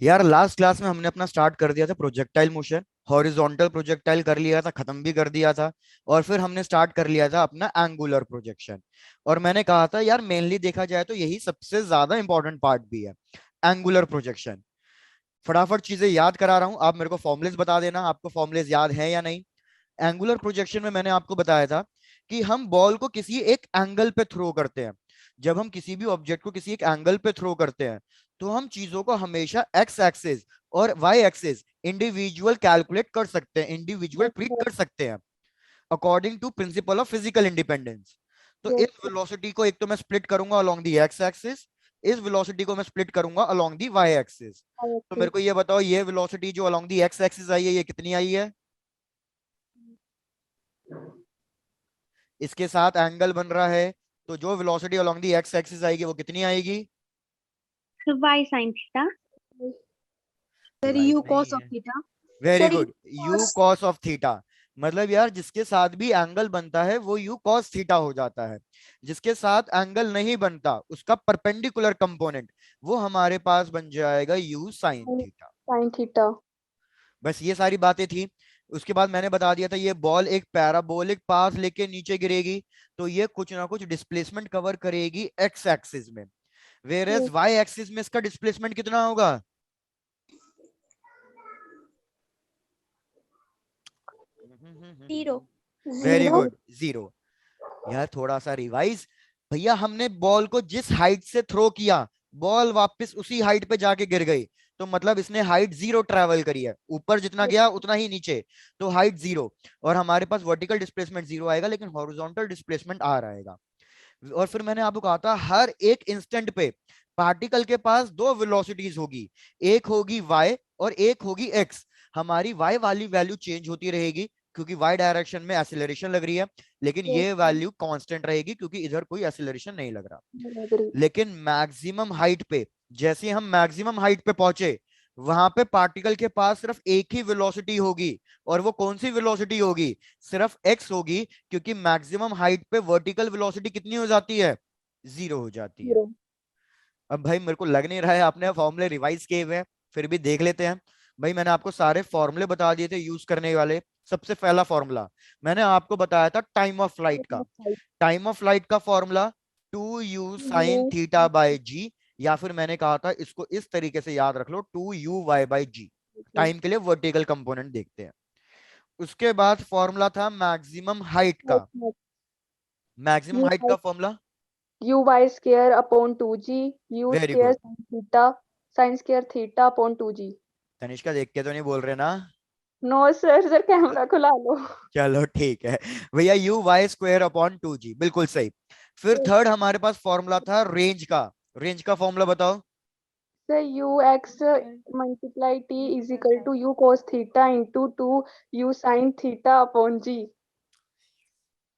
यार last class में हमने अपना स्टार्ट कर दिया था प्रोजेक्टाइल मोशन। हॉरिजॉन्टल प्रोजेक्टाइल कर लिया था, खत्म भी कर दिया था। और फिर हमने स्टार्ट कर लिया था अपना एंगुलर प्रोजेक्शन। और मैंने कहा था यार मेनली देखा जाए तो यही सबसे ज्यादा इंपॉर्टेंट पार्ट भी है, एंगुलर प्रोजेक्शन। फटाफट चीजें याद करा रहा हूँ, आप मेरे को फॉर्मुलेस बता देना, आपको फॉर्मुलेस याद है या नहीं। एंगुलर प्रोजेक्शन में मैंने आपको बताया था कि हम बॉल को किसी एक एंगल पे थ्रो करते हैं। जब हम किसी भी ऑब्जेक्ट को किसी एक एंगल पे थ्रो करते हैं तो हम चीजों को हमेशा एक्स एक्सिस और वाई एक्सिस इंडिविजुअल कैलकुलेट कर सकते हैं, इंडिविजुअल Yes, ट्रीट sir. कर सकते हैं according to principle of physical independence. तो Yes, इस वेलोसिटी को एक तो मैं स्प्लिट करूंगा अलोंग दी एक्स एक्सिस, इस वेलोसिटी को मैं स्प्लिट करूंगा along the y axis. I तो मेरे agree. को ये बताओ, ये वेलोसिटी जो अलोंग दी एक्स एक्सिस आई है ये कितनी आई है? इसके साथ एंगल बन रहा है, तो जो velocity along the x axis आएगी वो कितनी आएगी? So y sin theta. Sir, device u नहीं cos of है। theta. Very Sir, u good, you cos. Cos of theta. मतलब यार जिसके साथ भी एंगल बनता है वो यू कॉस थीटा हो जाता है। जिसके साथ एंगल नहीं बनता उसका परपेंडिकुलर कंपोनेंट वो हमारे पास बन जाएगा you sine theta. Sin theta. बस ये सारी बातें थी। उसके बाद मैंने बता दिया था ये बॉल एक पैराबोलिक पाथ लेके नीचे गिरेगी, तो ये कुछ ना कुछ डिस्प्लेसमेंट कवर करेगी एक्स एक्सिस में। Whereas Yes. Y axis में इसका डिस्प्लेसमेंट कितना होगा? Zero. Very Zero. Good, zero. यार थोड़ा सा रिवाइज। भैया हमने बॉल को जिस हाइट से थ्रो किया बॉल वापस उसी हाइट पे जाके गिर गई, तो मतलब इसने हाइट जीरो ट्रेवल करी है, ऊपर जितना गया उतना ही नीचे, तो हाइट जीरो। और हमारे पास वर्टिकल डिस्प्लेसमेंट जीरो आएगा लेकिन हॉरिजॉन्टल डिस्प्लेसमेंट आ रहेगा। और फिर मैंने आपको कहा था हर एक इंस्टेंट पे पार्टिकल के पास दो वेलोसिटीज होगी, एक होगी वाई और एक होगी एक्स। हमारी वाई वाली वैल्यू चेंज होती रहेगी क्योंकि वाई डायरेक्शन में एक्सीलरेशन लग रही है, लेकिन Yes. ये वैल्यू कांस्टेंट रहेगी क्योंकि इधर कोई एक्सीलरेशन नहीं लग रहा। I agree. लेकिन मैक्सिमम हाइट पे, जैसे ही हम मैक्सिमम हाइट पे पहुंचे वहां पे पार्टिकल के पास सिर्फ एक ही वेलोसिटी होगी। और वो कौन सी वेलोसिटी होगी? सिर्फ एक्स होगी, क्योंकि मैक्सिमम हाइट पे वर्टिकल वेलोसिटी कितनी हो जाती है? जीरो हो जाती है। Zero. अब भाई मेरे को लग नहीं रहा है आपने फॉर्मूले रिवाइज किए हुए हैं, फिर भी देख लेते हैं। भाई मैंने आपको सारे फॉर्मूले बता दिए थे यूज करने वाले। सबसे पहला फॉर्मूला मैंने आपको बताया था टाइम ऑफ फ्लाइट का। टाइम ऑफ फ्लाइट का formula 2u sin U. Theta by G, या फिर मैंने कहा था इसको इस तरीके से याद रख लो 2u/y/g। टाइम के लिए वर्टिकल कंपोनेंट देखते हैं। उसके बाद फॉर्मूला था मैक्सिमम हाइट का। मैक्सिमम U हाइट का formula U y square upon 2g. U very square good. sin theta. Sin square theta upon 2g. Tanishka देख के तो नहीं बोल रहे ना? No sir, sir कैमरा खुला लो. चलो ठीक है भैया, u y² अपॉन 2g बिल्कुल सही। फिर Yes. थर्ड हमारे पास फॉर्मूला था रेंज का। रेंज का फॉर्मूला बताओ। Sir, ux multiply t is equal to u cos theta into 2 u sin theta upon g.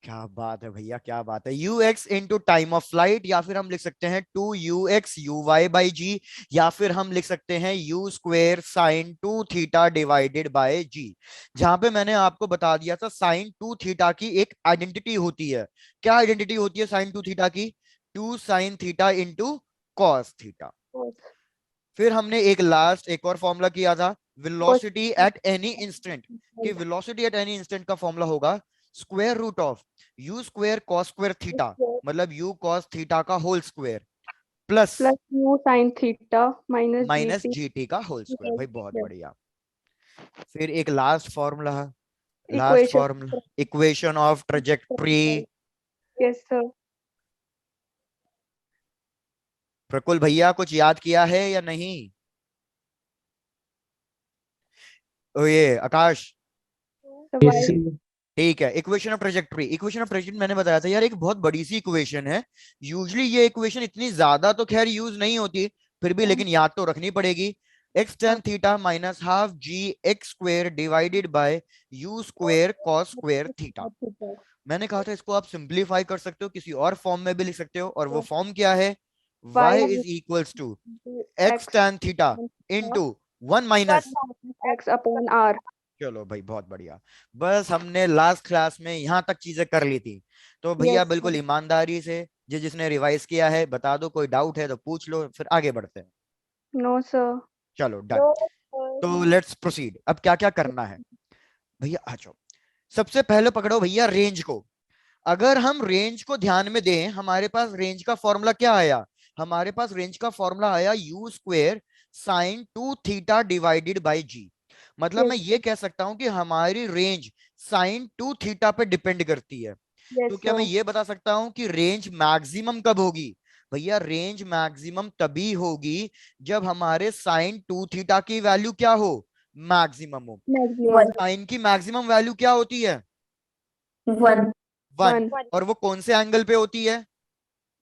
क्या बात है भैया, क्या बात है। You x into time of flight, या फिर हम लिख सकते हैं 2u x u y/g, या फिर हम लिख सकते हैं u² sin 2 थीटा/जी। जहां पे मैंने आपको बता दिया था साइन टू थीटा की एक आइडेंटिटी होती है। क्या आइडेंटिटी होती है साइन टू थीटा की? 2 sin theta into cos theta. Cos. फिर हमने एक और फॉर्मूला किया था Cos. Velocity at any instant. कि वेलोसिटी एट एनी इंस्टेंट का फॉर्मूला होगा square root of u² cos² theta, मतलब u cos थीटा का whole square plus Plus u sin theta minus minus gt. GT का whole square. Yes, भाई बहुत yes. बढ़िया। फिर एक last formula, last Equation. Formula equation of trajectory. Yes, sir. प्रकुल भैया कुछ याद किया है या नहीं? ओ ये आकाश। So yes why? ठीक है, equation of trajectory. Equation of trajectory मैंने बताया था यार एक बहुत बड़ी सी इक्वेशन है। यूजली ये इक्वेशन इतनी ज्यादा तो खैर यूज नहीं होती, फिर भी लेकिन याद तो रखनी पड़ेगी। X tan theta minus half g x square divided by u² cos² theta. मैंने कहा था इसको आप सिंप्लीफाई कर सकते हो, किसी और फॉर्म में भी लिख सकते हो, और वो फॉर्म क्या है? y Y is equals to x x tan theta into one 1 minus. minus x upon r. चलो भाई बहुत बढ़िया। बस हमने लास्ट क्लास में यहाँ तक चीजें कर ली थी। तो भैया Yes, बिल्कुल sir. ईमानदारी से जिसने रिवाइज किया है बता दो, कोई डाउट है तो पूछ लो, फिर आगे बढ़ते हैं। No, sir. चलो डन। तो लेट्स प्रोसीड। अब क्या क्या करना है भैया, आ जाओ। सबसे पहले पकड़ो भैया रेंज को। अगर हम रेंज को ध्यान में दें, हमारे पास रेंज का फॉर्मूला क्या आया? हमारे पास रेंज का फॉर्मूला आया U square sine 2 theta divided by G. मतलब मैं Yes, ये कह सकता हूं कि हमारी रेंज साइन 2 थीटा पे डिपेंड करती है। तो yes, क्या मैं sir. ये बता सकता हूं कि रेंज मैक्सिमम कब होगी? भैया रेंज मैक्सिमम तभी होगी जब हमारे साइन 2 थीटा की वैल्यू क्या हो? मैक्सिमम हो। Maximum. साइन की मैक्सिमम वैल्यू क्या होती है? 1. 1। One. और वो कौन से एंगल पे होती है?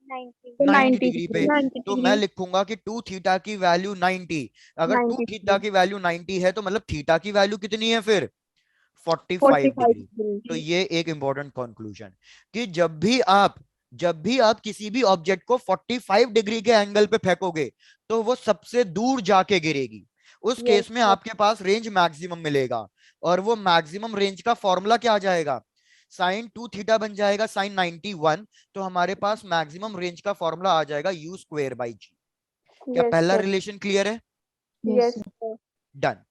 90. 90 90 डिग्री पे। degree. 90 तो मैं degree. लिखूंगा कि 2 थीटा की वैल्यू 90। अगर 2 90 थीटा degree. की वैल्यू 90 है तो मतलब थीटा की वैल्यू कितनी है फिर? 45 45 डिग्री। तो degree. ये एक इंपॉर्टेंट कंक्लूजन कि जब भी आप किसी भी ऑब्जेक्ट को 45 डिग्री के एंगल पे फेंकोगे तो वो सबसे दूर जाके गिरेगी। उस Yes, केस में sir. आपके पास रेंज मैक्सिमम मिलेगा। और वो मैक्सिमम रेंज का फॉर्मूला क्या आ जाएगा? साइन 2 थीटा बन जाएगा साइन 91। तो हमारे पास मैक्सिमम रेंज का फॉर्मूला आ जाएगा यू स्क्वेयर बाई जी। क्या Yes, पहला sir. रिलेशन क्लियर है? Yes, sir. डन।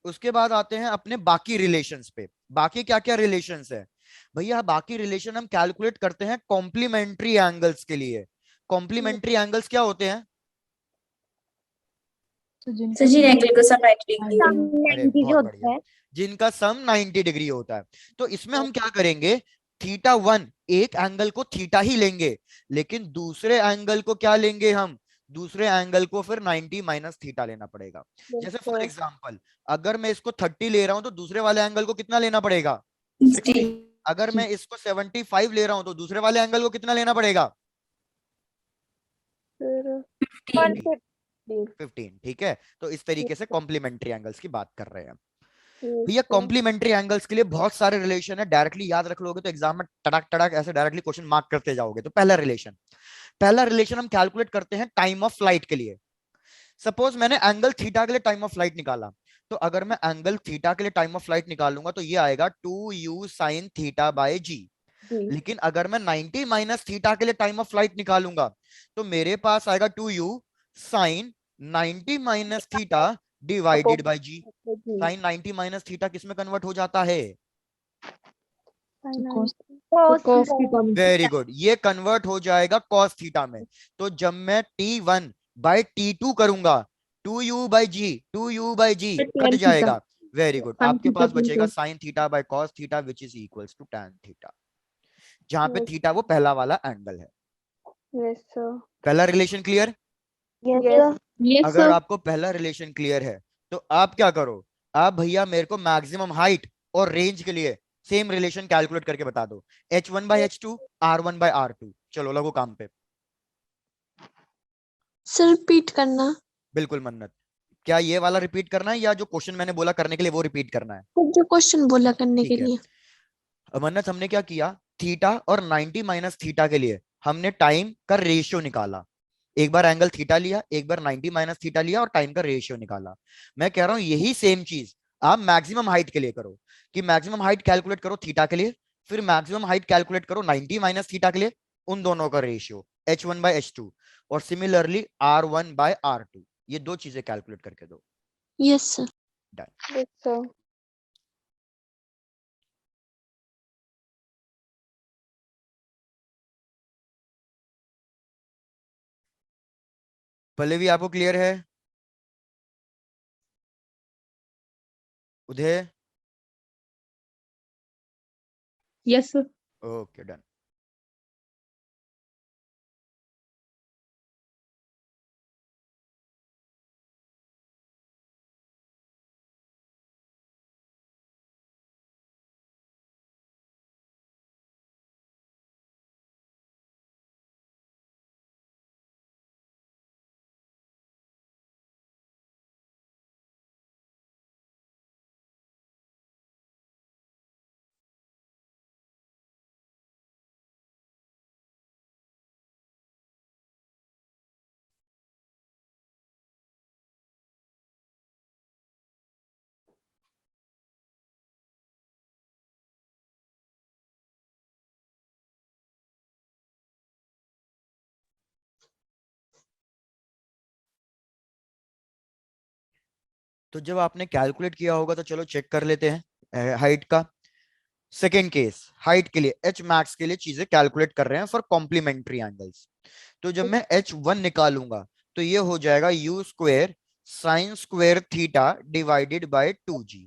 उसके बाद आते हैं अपने बाकी रिलेशंस पे। बाकी क्या क्या रिलेशंस है भैया? बाकी रिलेशन हम कैलकुलेट करते हैं कॉम्प्लीमेंट्री एंगल्स के लिए। कॉम्प्लीमेंट्री एंगल्स क्या होते हैं? सचिन एंगल को सब 90 डिग्री Some अरे 90 बहुत होता बढ़िया। है. जिनका सम 90 डिग्री होता है। तो इसमें हम क्या करेंगे? थीटा 1 एक एंगल को थीटा ही लेंगे, लेकिन दूसरे एंगल को क्या लेंगे हम? दूसरे एंगल को फिर 90 माइनस थीटा लेना पड़ेगा। Yes, जैसे फॉर sir. एग्जांपल, अगर मैं इसको 30 ले रहा हूं तो दूसरे वाले एंगल को कितना लेना पड़ेगा? 60. 60। अगर मैं इसको 75 ले रहा हूं तो दूसरे वाले एंगल को कितना लेना पड़ेगा? Sir. 15. 150. 15। ठीक है, तो इस तरीके से कॉम्प्लीमेंट्री एंगल्स की बात कर रहे हैं। Yes, भैया sir. कॉम्प्लीमेंट्री एंगल्स के लिए बहुत सारे रिलेशन है, डायरेक्टली याद रख लोगे तो एग्जाम में टड़क टड़क ऐसे डायरेक्टली क्वेश्चन मार्क करते जाओगे। तो पहला रिलेशन हम कैलकुलेट करते हैं टाइम ऑफ फ्लाइट के लिए। सपोज मैंने एंगल थीटा के लिए टाइम ऑफ फ्लाइट निकाला। तो अगर मैं एंगल थीटा के लिए टाइम ऑफ फ्लाइट निकालूंगा तो ये आएगा 2u sine theta by ji. G. लेकिन अगर मैं 90 माइनस थीटा के लिए टाइम ऑफ फ्लाइट निकालूंगा तो मेरे पास आएगा 2u sine 90 minus theta divided Upon by ji. G. Sine 90 minus theta किस में कन्वर्ट हो जाता है? Finance. Cos Cos theta. theta. Very good, ये कन्वर्ट हो जाएगा कॉस थीटा में। तो जब मैं T1 बाई T2 करूंगा, 2u by g cut Tan theta. जाएगा। वेरी गुड, Sin आपके theta पास tan बचेगा cos. Sine theta by cos theta which is equals to tan theta, जहां पे Yes, थीटा वो पहला वाला एंगल है। yes, sir. पहला relation clear? Yes, Yes. sir. Yes, अगर sir. आपको पहला रिलेशन क्लियर है तो आप क्या करो? आप भैया मेरे को मैक्सिमम हाइट और रेंज के लिए सेम रिलेशन कैलकुलेट करके बता दो। h1/h2, r1/r2। चलो लगो काम पे। सर रिपीट करना। बिल्कुल मन्नत। क्या ये वाला रिपीट करना है या जो क्वेश्चन मैंने बोला करने के लिए वो रिपीट करना है? सर जो क्वेश्चन बोला करने के ठीक है। लिए। मन्नत, हमने क्या किया? थीटा और 90 माइनस थीटा के लिए हमने टाइम का रेशियो निकाला। एक बार एंगल थीटा लिया, एक बार 90 माइनस थीटा लिया और टाइम का रेशियो निकाला। मैं कह रहा हूं यही सेम चीज आप मैक्सिमम हाइट के लिए करो। कि मैक्सिमम हाइट कैलकुलेट करो थीटा के लिए, फिर मैक्सिमम हाइट कैलकुलेट करो 90 माइनस थीटा के लिए, उन दोनों का रेशियो h1/h2, और सिमिलरली r1/r2। ये दो चीजें कैलकुलेट करके दो। Yes sir. Done. Yes, sir. Pallavi आपको क्लियर है? उदय? Yes, sir. Okay done. तो जब आपने कैलकुलेट किया होगा तो चलो चेक कर लेते हैं हाइट का। सेकेंड केस, हाइट के लिए एच मैक्स के लिए चीजें कैलकुलेट कर रहे हैं फॉर कॉम्प्लीमेंट्री एंगल्स। तो जब मैं H1 निकालूंगा तो ये हो जाएगा u square sine square theta divided bye 2g।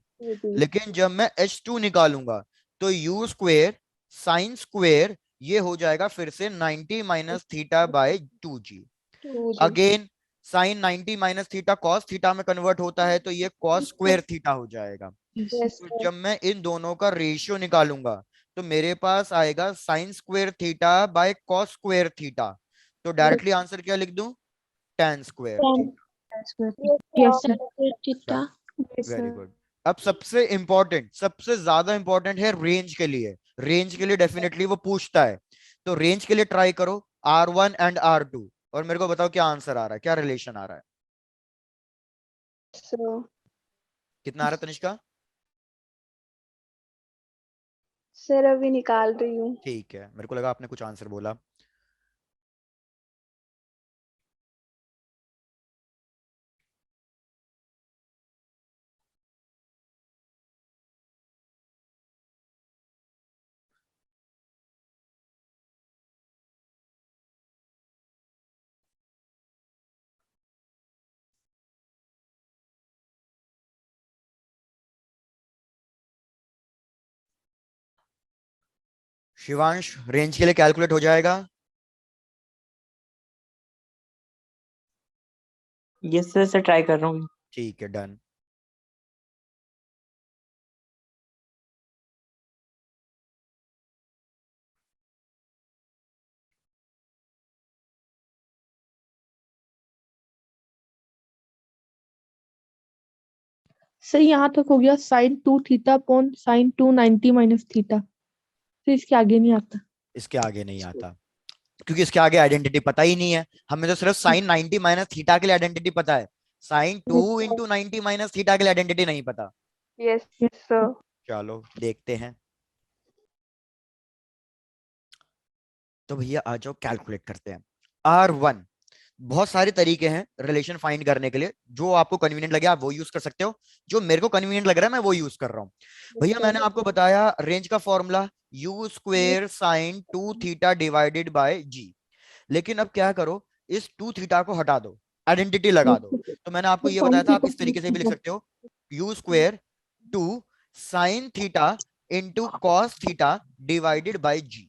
लेकिन जब मैं H2 निकालूंगा तो u स्क्वेयर साइन स्क्वेयर ये हो जाएगा फिर से 90 minus theta by 2g। Again sine 90 minus theta cos theta में कन्वर्ट होता है तो ये कॉस स्क्वेयर थीटा हो जाएगा। Yes, तो जब मैं इन दोनों का रेशियो निकालूंगा तो मेरे पास आएगा sign square theta by cos square theta. तो डायरेक्टली आंसर क्या लिख दूं? tan square. yes, sir. Theta. Yes, very sir. Good. अब सबसे इंपॉर्टेंट, सबसे ज्यादा इंपॉर्टेंट है रेंज के लिए। रेंज के लिए डेफिनेटली वो पूछता है, तो रेंज के लिए ट्राई करो R1 एंड R2 और मेरे को बताओ क्या आंसर आ रहा है, क्या रिलेशन आ रहा है, So, कितना आ रहा है तनिष्का? सर अभी निकाल रही हूँ। ठीक है, मेरे को लगा आपने कुछ आंसर बोला। शिवांश, रेंज के लिए कैलकुलेट हो जाएगा? यस सर ट्राई कर रहा हूँ। ठीक है, डन। सर यहाँ तक हो गया sine 2 theta upon sine 2 90 minus theta. तो इसके आगे नहीं आता। इसके आगे नहीं आता क्योंकि इसके आगे आइडेंटिटी पता ही नहीं है हमें, तो सिर्फ साइन 90 माइनस थीटा के लिए आइडेंटिटी पता है, साइन 2 इंटू 90 माइनस थीटा के लिए आइडेंटिटी नहीं पता। Yes, sir. चलो देखते हैं। तो भैया आ जाओ कैलकुलेट करते हैं। R1, बहुत सारे तरीके हैं रिलेशन फाइंड करने के लिए, जो आपको कन्वीनियंट लगे आप वो यूज कर सकते हो, जो मेरे को कन्वीनियंट लग रहा है मैं वो यूज कर रहा हूँ। भैया मैंने आपको बताया रेंज का formula u square sine 2 theta divided by g। लेकिन अब क्या करो, इस 2 थीटा को हटा दो, आइडेंटिटी लगा दो। तो मैंने आपको ये बताया था आप इस तरीके से भी लिख सकते हो, u square 2 sign theta into cos theta divided by g।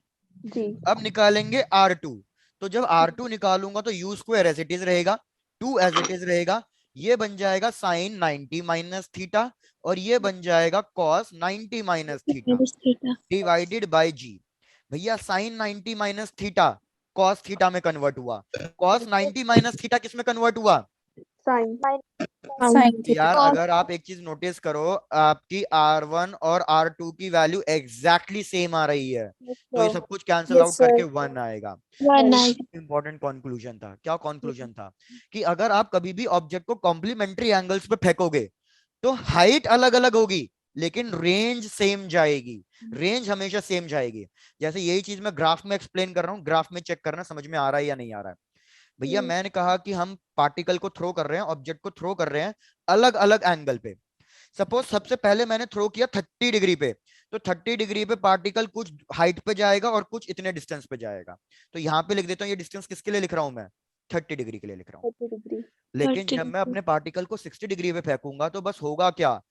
जी। अब निकालेंगे R2। तो जब R2 निकालूंगा तो u square as it is रहेगा, 2 एज इट इज रहेगा, ये बन जाएगा साइन 90 माइनस थीटा और ये बन जाएगा cos 90 minus theta theta. Divided by g। भैया sine 90 minus theta cos theta में कन्वर्ट हुआ, कॉस 90 माइनस थीटा किस में कन्वर्ट हुआ? साइन। साइन यार Cos- अगर आप एक चीज नोटिस करो, आपकी R1 और R2 की वैल्यू एग्जैक्टली सेम आ रही है, तो ये सब कुछ कैंसिल Yes, आउट sir. करके 1 आएगा। वन आएगा। इंपॉर्टेंट कंक्लूजन था, क्या कंक्लूजन था? कि अगर आप कभी भी ऑब्जेक्ट को कॉम्प्लीमेंट्री एंगल्स पे फेंकोगे तो हाइट अलग अलग होगी लेकिन रेंज सेम जाएगी, रेंज हमेशा सेम जाएगी। जैसे यही चीज मैं ग्राफ में एक्सप्लेन कर रहा हूँ, ग्राफ में चेक करना समझ में आ रहा है या नहीं आ रहा है। भैया मैंने कहा कि हम पार्टिकल को थ्रो कर रहे हैं, ऑब्जेक्ट को थ्रो कर रहे हैं अलग अलग एंगल पे। सपोज सबसे पहले मैंने थ्रो किया 30 डिग्री पे, तो 30 डिग्री पे पार्टिकल कुछ हाइट पे जाएगा और कुछ इतने डिस्टेंस पे जाएगा। तो यहाँ पे लिख देता हूँ, ये डिस्टेंस किसके लिए लिख रहा हूँ मैं? 30 डिग्री के लिए लिख रहा हूँ। 30 डिग्री। लेकिन 30 जब मैं अपने पार्टिकल को 60 डिग्री पे फेंकूंगा तो बस होगा क्या,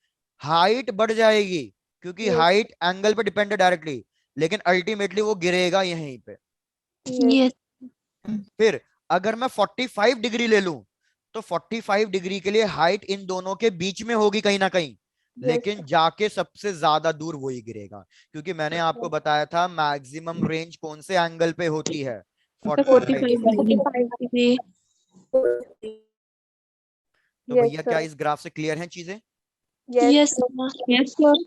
हाइट बढ़ जाएगी, क्योंकि हाइट एंगल पे डिपेंड है डायरेक्टली, लेकिन अल्टीमेटली वो गिरेगा यहीं पे। ये फिर अगर मैं 45 डिग्री ले लूं तो 45 डिग्री के लिए हाइट इन दोनों के बीच में होगी कहीं ना कहीं, लेकिन जाके सबसे ज्यादा दूर वही गिरेगा, क्योंकि मैंने आपको बताया था मैक्सिमम रेंज कौन से एंगल पे होती है, 45 डिग्री। 45 डिग्री। तो Yes, भैया क्या sir. इस ग्राफ से क्लियर हैं चीजें? Yes, yes yes sir.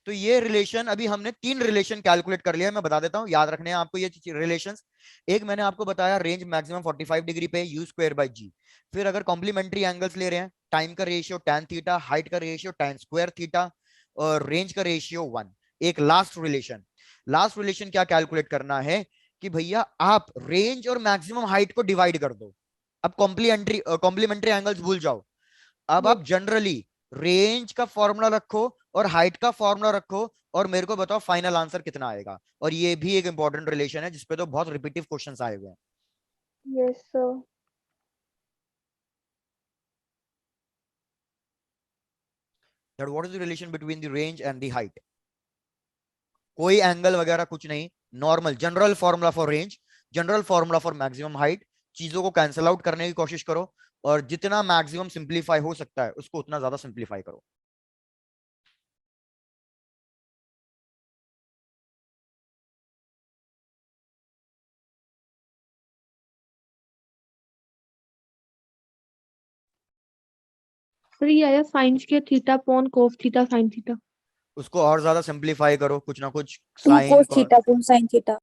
तो ये रिलेशन, अभी हमने 3 रिलेशन कैलकुलेट कर लिया है, मैं बता देता हूं, याद रखने हैं आपको ये रिलेशंस। एक मैंने आपको बताया रेंज मैक्सिमम 45 डिग्री पे u स्क्वायर बाय g। फिर अगर कॉम्प्लीमेंट्री एंगल्स ले रहे हैं, टाइम का रेशियो tan थीटा, हाइट का रेशियो tan स्क्वायर थीटा और रेंज का रेशियो 1। एक लास्ट रिलेशन क्या कैलकुलेट करना है कि भैया आप रेंज और मैक्सिमम हाइट को डिवाइड कर दो। अब कॉम्प्लीमेंट्री एंगल्स भूल जाओ, अब आप जनरली रेंज का फॉर्मूला रखो और हाइट का फॉर्मूला रखो और मेरे को बताओ फाइनल आंसर कितना आएगा। और ये भी एक इंपॉर्टेंट रिलेशन है जिसपे तो बहुत रिपीटिव क्वेश्चंस आए हुए हैं। Yes, sir. That what is the relation between the range and the height? कोई एंगल वगैरह कुछ नहीं, normal general formula for range, general formula for maximum height. चीजों को कैंसिल आउट करने की कोशिश करो और जितना मैक्सिमम सिंप्लीफाई हो सकता है उसको उतना ज्यादा सिंप्लीफाई करो। सर ये आया sine square theta upon cos theta sine theta. उसको और ज्यादा सिंप्लीफाई करो, कुछ ना कुछ 2 sign cos theta upon sin theta.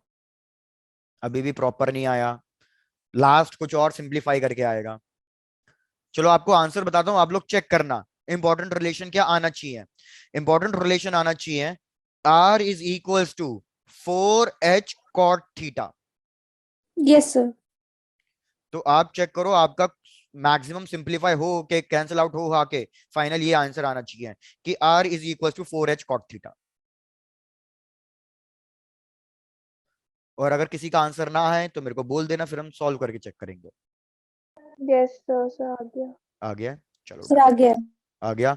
अभी भी प्रॉपर नहीं आया, लास्ट कुछ और सिंप्लीफाई करके आएगा। चलो आपको आंसर बताता हूं, आप लोग चेक करना इंपॉर्टेंट रिलेशन क्या आना चाहिए। इंपॉर्टेंट रिलेशन आना चाहिए R is equals to 4h cot theta. Yes, sir. तो आप चेक करो आपका मैक्सिमम सिंप्लीफाई हो के कैंसिल आउट हो आके फाइनल ये आंसर आना चाहिए कि R is equals to 4h cot theta. और अगर किसी का आंसर ना है तो मेरे को बोल देना, फिर हम सॉल्व करके चेक करेंगे। Yes, sir. Sir, आ गया. आ गया? चलो Sir, आ गया. आ गया।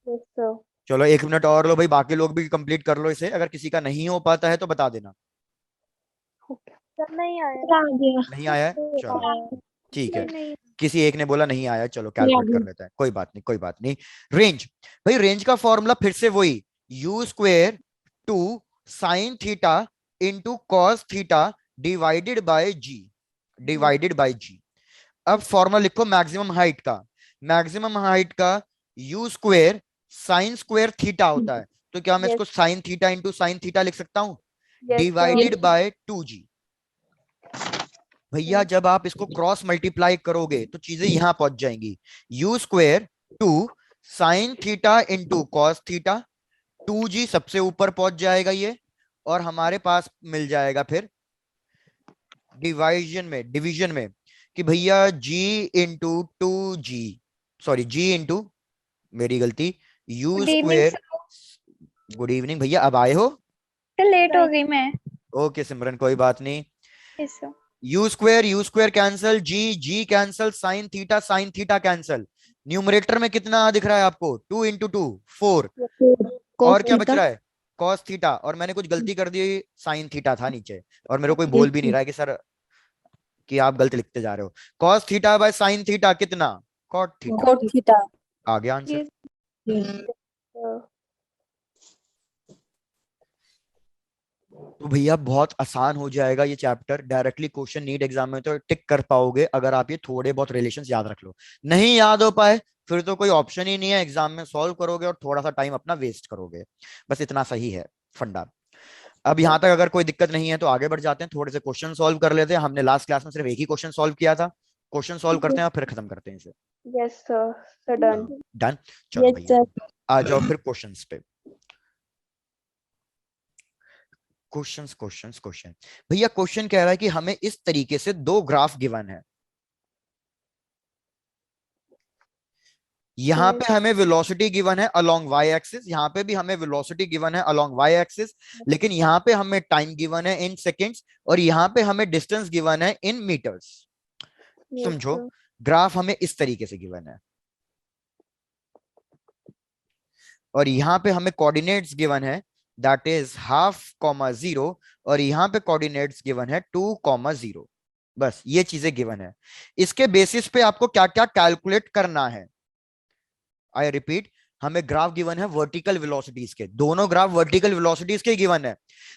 Yes, sir. चलो 1 मिनट और लो भाई, बाकी लोग भी कंप्लीट कर लो इसे, अगर किसी का नहीं हो पाता है तो बता देना। Okay. सर नहीं आया। आ गया। नहीं आया है? चलो ठीक है, नहीं किसी एक ने बोला नहीं आया, चलो नहीं कैलकुलेट कर आया। लेते हैं, कोई बात नहीं कोई बात नहीं। रेंज, भाई रेंज का फॉर्मूला फिर से वही, U square two sine theta into cos theta divided by G, divided by G. अब फॉर्मूला लिखो मैक्सिमम हाइट का, मैक्सिमम हाइट का U square sine square theta होता है, तो क्या मैं Yes. इसको sine theta into sine theta लिख सकता हूं, Yes, sir. Divided by 2g। भैया जब आप इसको क्रॉस मल्टीप्लाई करोगे तो चीजें यहां पहुंच जाएंगी, you square two sine theta into cos theta, 2g सबसे ऊपर पहुंच जाएगा ये, और हमारे पास मिल जाएगा फिर डिवीजन में कि भैया g into 2g, sorry g into, मेरी गलती, you good evening square. Sir. Good evening भैया, अब आए हो? लेट हो गई मैं। ओके सिमरन कोई बात नहीं। Yes sir. You square cancel, g cancel, sine theta cancel. Numerator में कितना दिख रहा है आपको, 2 इंटू 2 4, कोस और क्या बच थीटा। रहा है, कॉस थीटा, और मैंने कुछ गलती कर दी, साइन थीटा था नीचे, और मेरे को कोई बोल भी नहीं रहा है कि सर कि आप गलत लिखते जा रहे हो। Cos theta by sine theta कितना, कॉट थीटा। Cot theta. आ गया आंसर। Sir. तो भैया बहुत आसान हो जाएगा ये chapter, directly question NEET exam में तो टिक कर पाओगे अगर आप ये थोड़े बहुत रिलेशंस याद रख लो। नहीं याद हो पाए फिर तो कोई ऑप्शन ही नहीं है, एग्जाम में सॉल्व करोगे और थोड़ा सा टाइम अपना वेस्ट करोगे, बस इतना सही है फंडा। अब यहाँ तक अगर कोई दिक्कत नहीं है तो आगे बढ़ जाते हैं, थोड़े से क्वेश्चन सॉल्व कर लेते हैं। हमने लास्ट क्लास में सिर्फ एक ही क्वेश्चन सॉल्व किया था, क्वेश्चन सॉल्व करते हैं और फिर खत्म करते हैं इसे। Yes, sir. Sir, done. Done. चलो Yes, भैया sir. आ जाओ फिर क्वेश्चंस पे। क्वेश्चन भैया क्वेश्चन कह रहा है कि हमें इस तरीके से दो ग्राफ गिवन है, यहाँ पे हमें वेलोसिटी गिवन है अलोंग वाई एक्सिस, यहाँ पे भी हमें वेलोसिटी गिवन है अलोंग वाई एक्सिस, लेकिन यहाँ पे हमें टाइम गिवन है इन सेकेंड्स और यहाँ पे हमें डिस्टेंस गिवन है इन मीटर्स। Yes, समझो sir. ग्राफ हमें इस तरीके से गिवन है और यहाँ पे हमें कोऑर्डिनेट्स गिवन है दैट इज 1/2, 0 और यहाँ पे कोऑर्डिनेट्स गिवन है 2,0। बस ये चीजें गिवन है, इसके बेसिस पे आपको क्या क्या कैलकुलेट करना है। आई रिपीट, हमें ग्राफ गिवन है वर्टिकल वेलोसिटीज के, दोनों ग्राफ वर्टिकल वेलोसिटीज के गिवन है,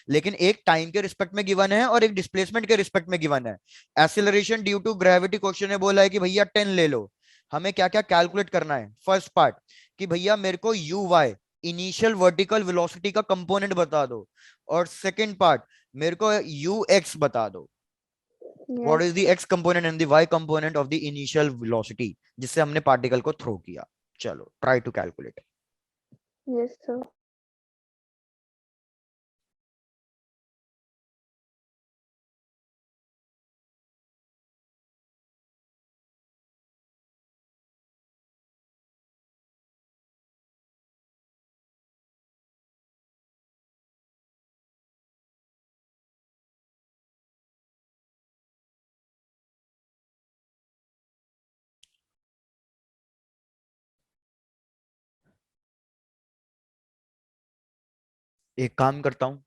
लेकिन एक टाइम के रिस्पेक्ट में गिवन है और एक डिस्प्लेसमेंट के रिस्पेक्ट में गिवन है। Acceleration due to gravity question ने बोला है कि भैया 10 ले लो। हमें क्या क्या कैलकुलेट करना है, फर्स्ट पार्ट कि भैया मेरे को u y initial vertical velocity का कंपोनेंट बता दो, और सेकंड पार्ट मेरे को यू एक्स बता दो, what Yes. Is the x component and the y component of the initial velocity जिससे हमने पार्टिकल को थ्रो किया। चलो try to calculate. Yes, sir. एक काम करता हूं,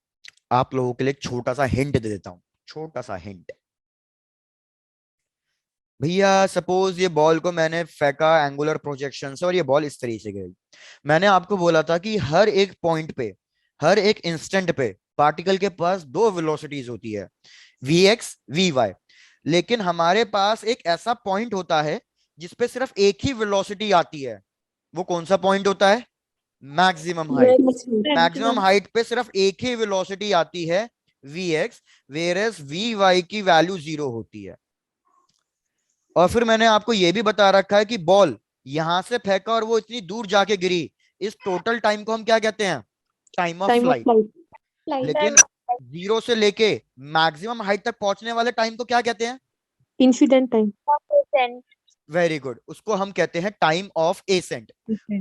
आप लोगों के लिए छोटा सा हिंट दे देता हूं, छोटा सा हिंट। भैया सपोज ये बॉल को मैंने फेंका एंगुलर प्रोजेक्शन से और ये बॉल इस तरीके से गई। मैंने आपको बोला था कि हर एक पॉइंट पे, हर एक इंस्टेंट पे पार्टिकल के पास दो वेलोसिटीज होती है, vx vy। लेकिन हमारे पास एक ऐसा पॉइंट होता है जिसपे सिर्फ एक ही वेलोसिटी आती है। वो कौन सा पॉइंट होता है? Maximum height. मैक्सिमम हाइट पे सिर्फ एक ही वेलोसिटी आती है vx, वेयरएज vy की वैल्यू 0 होती है। और फिर मैंने आपको यह भी बता रखा है कि बॉल यहां से फेंका और वो इतनी दूर जाके गिरी, इस टोटल टाइम को हम क्या कहते हैं? Time of time of flight. Flight. लेकिन 0 से लेके मैक्सिमम हाइट तक पहुंचने वाले टाइम को क्या कहते हैं? Incident time. वेरी गुड, उसको हम कहते हैं time of accent.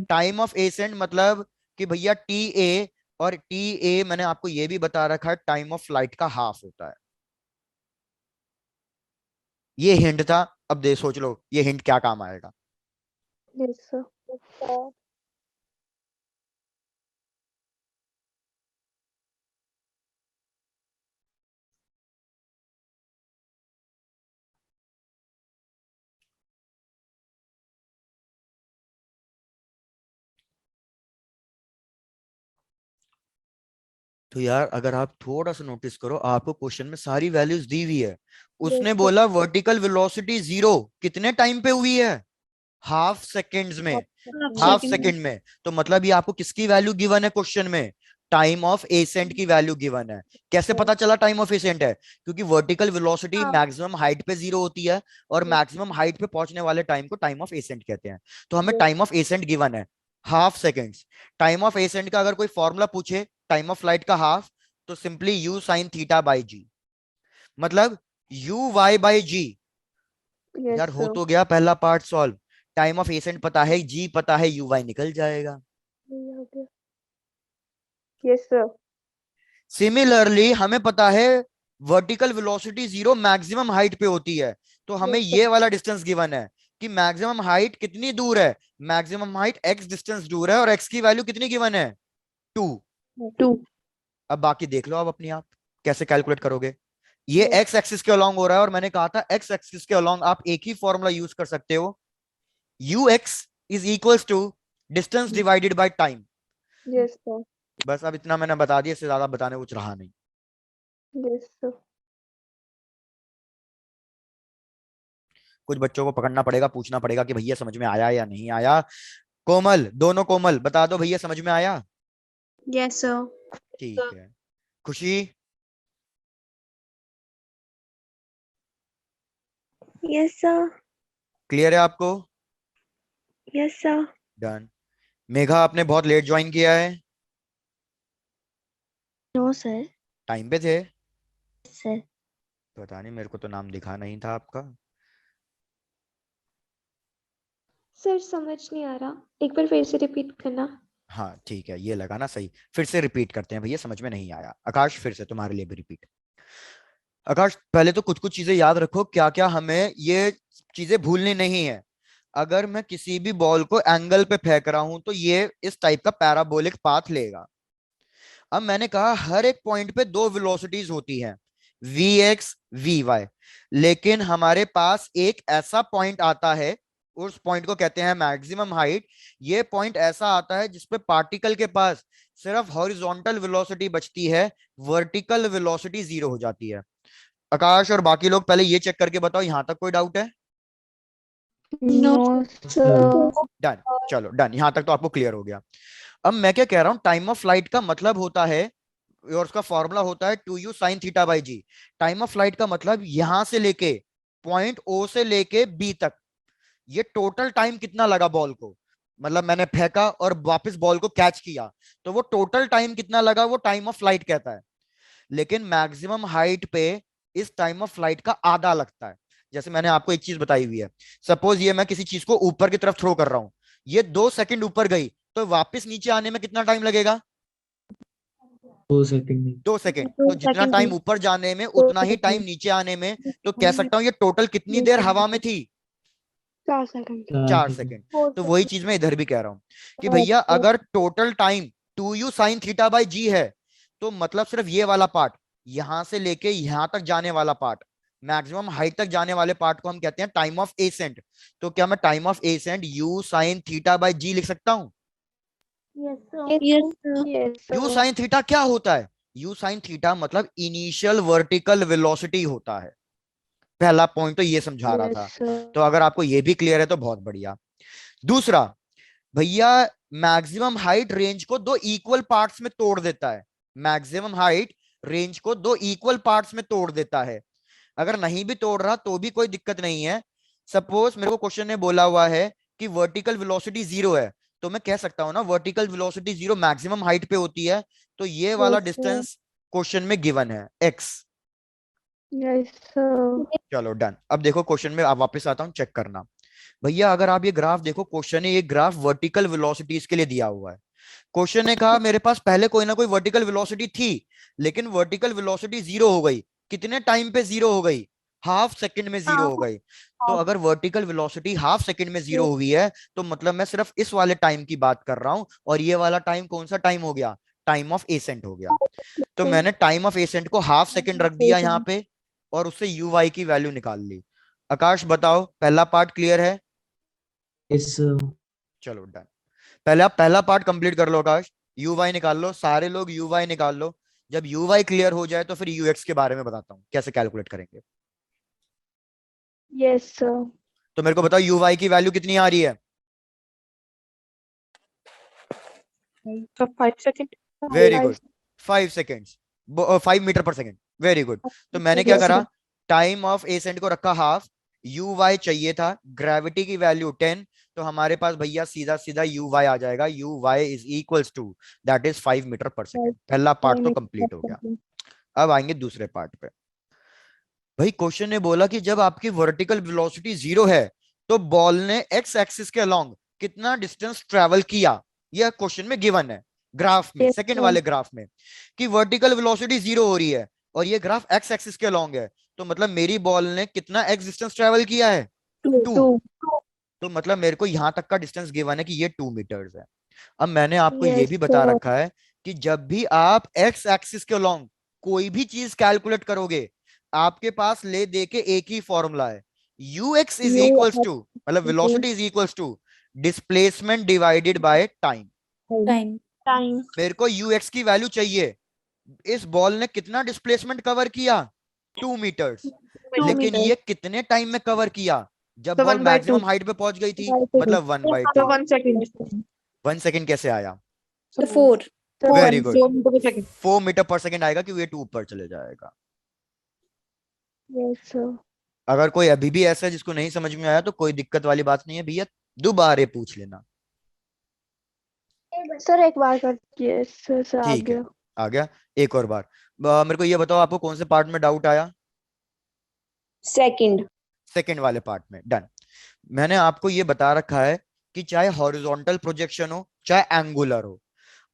Time of accent मतलब कि भैया टी ए, और टी ए मैंने आपको यह भी बता रखा है टाइम ऑफ फ्लाइट का हाफ होता है। ये हिंट था। अब दे सोच लो ये हिंट क्या काम आएगा। Yes, sir. तो यार अगर आप थोड़ा सा नोटिस करो, आपको क्वेश्चन में सारी वैल्यूज दी हुई है। उसने Yes, sir. बोला वर्टिकल वेलोसिटी 0 कितने टाइम पे हुई है? हाफ सेकेंड्स में। हाफ सेकेंड में। तो मतलब ये आपको किसकी वैल्यू गिवन है क्वेश्चन में? टाइम ऑफ एसेंट की वैल्यू गिवन है। कैसे पता चला टाइम ऑफ एसेंट है? क्योंकि वर्टिकल वेलोसिटी मैक्सिमम हाइट पे 0 होती है और मैक्सिमम हाइट पे पहुंचने वाले टाइम को टाइम ऑफ एसेंट कहते हैं। तो हमें टाइम ऑफ एसेंट गिवन है half seconds. Time of ascent का अगर कोई फॉर्मूला पूछे टाइम ऑफ फ्लाइट का हाफ, तो simply U sine theta by G, मतलब U Y by G. Yes, यार हो sir. तो गया पहला part solve. Time of ascent पता है, जी पता है, यू वाई निकल जाएगा। Yes, sir. सिमिलरली हमें पता है वर्टिकल वेलोसिटी 0 मैक्सिमम हाइट पे होती है। तो हमें Yes, sir. ये वाला डिस्टेंस गिवन है कि मैक्सिमम हाइट कितनी दूर है। मैक्सिमम हाइट x डिस्टेंस दूर है और x की वैल्यू कितनी गिवन है? 2। 2। अब बाकी देख लो आप अपनी आप कैसे कैलकुलेट करोगे। ये Yes. x एक्सिस के अलोंग हो रहा है और मैंने कहा था x एक्सिस के अलोंग आप एक ही फॉर्मूला यूज कर सकते हो, ux is equals to distance divided by time. Yes, sir. बस अब इतना मैंने बता दिया, इससे ज्यादा बताने कुछ रहा नहीं। Yes, sir. कुछ बच्चों को पकड़ना पड़ेगा, पूछना पड़ेगा कि भैया समझ में आया या नहीं आया। कोमल, दोनों कोमल बता दो भैया समझ में आया? Yes, sir. ठीक है। खुशी? Yes, sir. क्लियर है आपको? Yes, sir. डन। मेघा आपने बहुत लेट ज्वाइन किया है। No, sir. टाइम पे थे? Sir. पता नहीं, मेरे को तो नाम दिखा नहीं था आपका। सर समझ नहीं आ रहा, एक बार फिर से रिपीट करना। हाँ ठीक है, ये लगा ना सही। फिर से रिपीट करते हैं भैया, समझ में नहीं आया। आकाश फिर से तुम्हारे लिए भी रिपीट। आकाश पहले तो कुछ कुछ चीजें याद रखो, क्या क्या हमें ये चीजें भूलनी नहीं है। अगर मैं किसी भी बॉल को एंगल पे फेंक रहा हूं तो ये इस टाइप का पैराबोलिक पाथ लेगा। अब मैंने कहा हर एक पॉइंट पे दो वेलोसिटीज होती हैं, vx vy। लेकिन हमारे पास एक ऐसा पॉइंट आता है, उस पॉइंट को कहते हैं मैक्सिमम हाइट। ये पॉइंट ऐसा आता है जिसपे पार्टिकल के पास सिर्फ हॉरिजॉन्टल वेलोसिटी बचती है, वर्टिकल वेलोसिटी 0 हो जाती है। आकाश और बाकी लोग पहले ये चेक करके बताओ, यहां तक कोई डाउट है? No. डन, चलो डन, यहां तक तो आपको क्लियर हो गया। अब मैं क्या कह रहा हूं, टाइम ऑफ फ्लाइट का मतलब होता है और उसका फॉर्मूला होता है 2u sin theta by g. Time of flight का मतलब यहां से लेके पॉइंट ओ से लेके बी तक, ये टोटल टाइम कितना लगा बॉल को। मतलब मैंने फेंका और वापस बॉल को कैच किया, तो वो टोटल टाइम कितना लगा वो टाइम ऑफ फ्लाइट कहता है। लेकिन मैक्सिमम हाइट पे इस टाइम ऑफ फ्लाइट का आधा लगता है। जैसे मैंने आपको एक चीज बताई हुई है, सपोज ये मैं किसी चीज को ऊपर की तरफ थ्रो कर रहा हूं, ये 2 सेकंड ऊपर गई, तो वापस नीचे आने में कितना टाइम लगेगा? 2 सेकंड। 2 सेकंड। तो जितना टाइम ऊपर जाने में उतना ही टाइम नीचे आने में। तो कह सकता हूं ये टोटल कितनी देर हवा में थी? 4 सेकंड। 4 सेकंड। तो वही चीज मैं इधर भी कह रहा हूं कि भैया अगर total time 2u sin theta by G है, तो मतलब सिर्फ ये वाला पार्ट, यहां से लेके यहां तक जाने वाला पार्ट, मैक्सिमम हाइट तक जाने वाले पार्ट को हम कहते हैं टाइम ऑफ एसेंट। तो क्या मैं time of accent u sin theta by g लिख सकता हूं? Yes, sir. Yes, sir. Yes, u sir. sin theta क्या होता है? u sin थीटा मतलब इनिशियल वर्टिकल वेलोसिटी होता है। पहला पॉइंट तो ये समझा रहा था, Yes, sir. तो अगर आपको ये भी क्लियर है तो बहुत बढ़िया। दूसरा, भैया मैक्सिमम हाइट रेंज को दो इक्वल पार्ट्स में तोड़ देता है। मैक्सिमम हाइट रेंज को दो इक्वल पार्ट्स में तोड़ देता है। अगर नहीं भी तोड़ रहा तो भी कोई दिक्कत नहीं है। सपोज मेरे को क्वेश्चन में बोला हुआ है कि वर्टिकल वेलोसिटी 0 है, तो मैं कह सकता हूं ना वर्टिकल वेलोसिटी 0 मैक्सिमम हाइट पे होती है, तो ये वाला Yes, sir. डिस्टेंस क्वेश्चन में गिवन है x। Yes, sir. चलो डन। अब देखो क्वेश्चन में आप वापस आता हूं, चेक करना। भैया अगर आप ये ग्राफ देखो, क्वेश्चन है ये ग्राफ वर्टिकल वेलोसिटीज के लिए दिया हुआ है। क्वेश्चन ने कहा मेरे पास पहले कोई ना कोई वर्टिकल वेलोसिटी थी, लेकिन वर्टिकल वेलोसिटी 0 हो गई। कितने टाइम पे 0 हो गई? हाफ सेकंड में 0 हो गई। तो अगर वर्टिकल वेलोसिटी हाफ सेकंड में 0 हुई है, तो मतलब मैं सिर्फ इस वाले टाइम की बात कर रहा हूं, और ये वाला टाइम कौन सा टाइम हो गया? टाइम ऑफ एसेंट हो गया। तो मैंने टाइम ऑफ एसेंट को हाफ सेकंड रख दिया यहाँ पे, और उससे ui की वैल्यू निकाल ली। आकाश बताओ, पहला पार्ट क्लियर है? Yes, sir. चलो डन। पहले आप पहला पार्ट कंप्लीट कर लो आकाश, ui निकाल लो, सारे लोग ui निकाल लो। जब ui क्लियर हो जाए तो फिर ux के बारे में बताता हूँ कैसे कैलकुलेट करेंगे। Yes, sir. तो मेरे को बताओ ui की वैल्यू कितनी आ रही है? So 5 seconds. Very good, 5 seconds, 5 metre per second, very good. तो मैंने क्या Yes, करा, sir. टाइम ऑफ एसेंट को रखा हाफ, ui चाहिए था, ग्रेविटी की वैल्यू 10, तो हमारे पास भैया सीधा सीधा ui आ जाएगा, ui is equals to that is 5 metre per second. पहला पार्ट तो कंप्लीट हो गया। अब आएंगे दूसरे पार्ट पे। भाई क्वेश्चन ने बोला कि जब आपकी वर्टिकल वेलोसिटी 0 है, तो बॉल ने एक्स एक्सिस के अलोंग कितना डिस्टेंस ट्रेवल किया। यह क्वेश्चन में गिवन है ग्राफ में, Yes, सेकंड sir. वाले ग्राफ में, कि वर्टिकल वेलोसिटी 0 हो रही है और ये ग्राफ एक्स एक्सिस के अलोंग है, तो मतलब मेरी बॉल ने कितना एक्स डिस्टेंस ट्रेवल किया है? 2। तो मतलब मेरे को यहां तक का डिस्टेंस गिवन है कि ये 2 मीटर्स है। अब मैंने आपको ये Yes, भी बता sir. रखा है कि जब भी आप एक्स एक्सिस के अलोंग कोई भी चीज कैलकुलेट करोगे, आपके पास ले दे के एक ही फॉर्मूला है, ux इज इक्वल्स टू, मतलब velocity is equals to displacement divided by time. Time. Time. मेरे को ux की वैल्यू चाहिए, इस बॉल ने कितना डिस्प्लेसमेंट कवर किया? 2 मीटर्स। लेकिन ये कितने टाइम में कवर किया? जब So ball 1 by 2. Maximum height पे पहुंच गई थी, मतलब 1/2। So 1 second. 1 सेकेंड कैसे आया? The 4. Very good, 4 meter per second. 4 metre per second आएगा, क्योंकि ये 2 ऊपर चले जाएगा। Yes, sir. अगर कोई अभी भी ऐसा है जिसको नहीं समझ में आया, तो कोई दिक्कत वाली बात नहीं है भैया, दोबारा पूछ लेना। सर एक बार कर, yes, sir, आ ठीक है, गया। आ गया। एक और बार मेरे को ये बताओ, आपको कौन से पार्ट में डाउट आया? Second. सेकंड वाले पार्ट में। डन। मैंने आपको ये बता रखा है कि चाहे हॉरिजॉन्टल प्रोजेक्शन हो चाहे एंगुलर हो,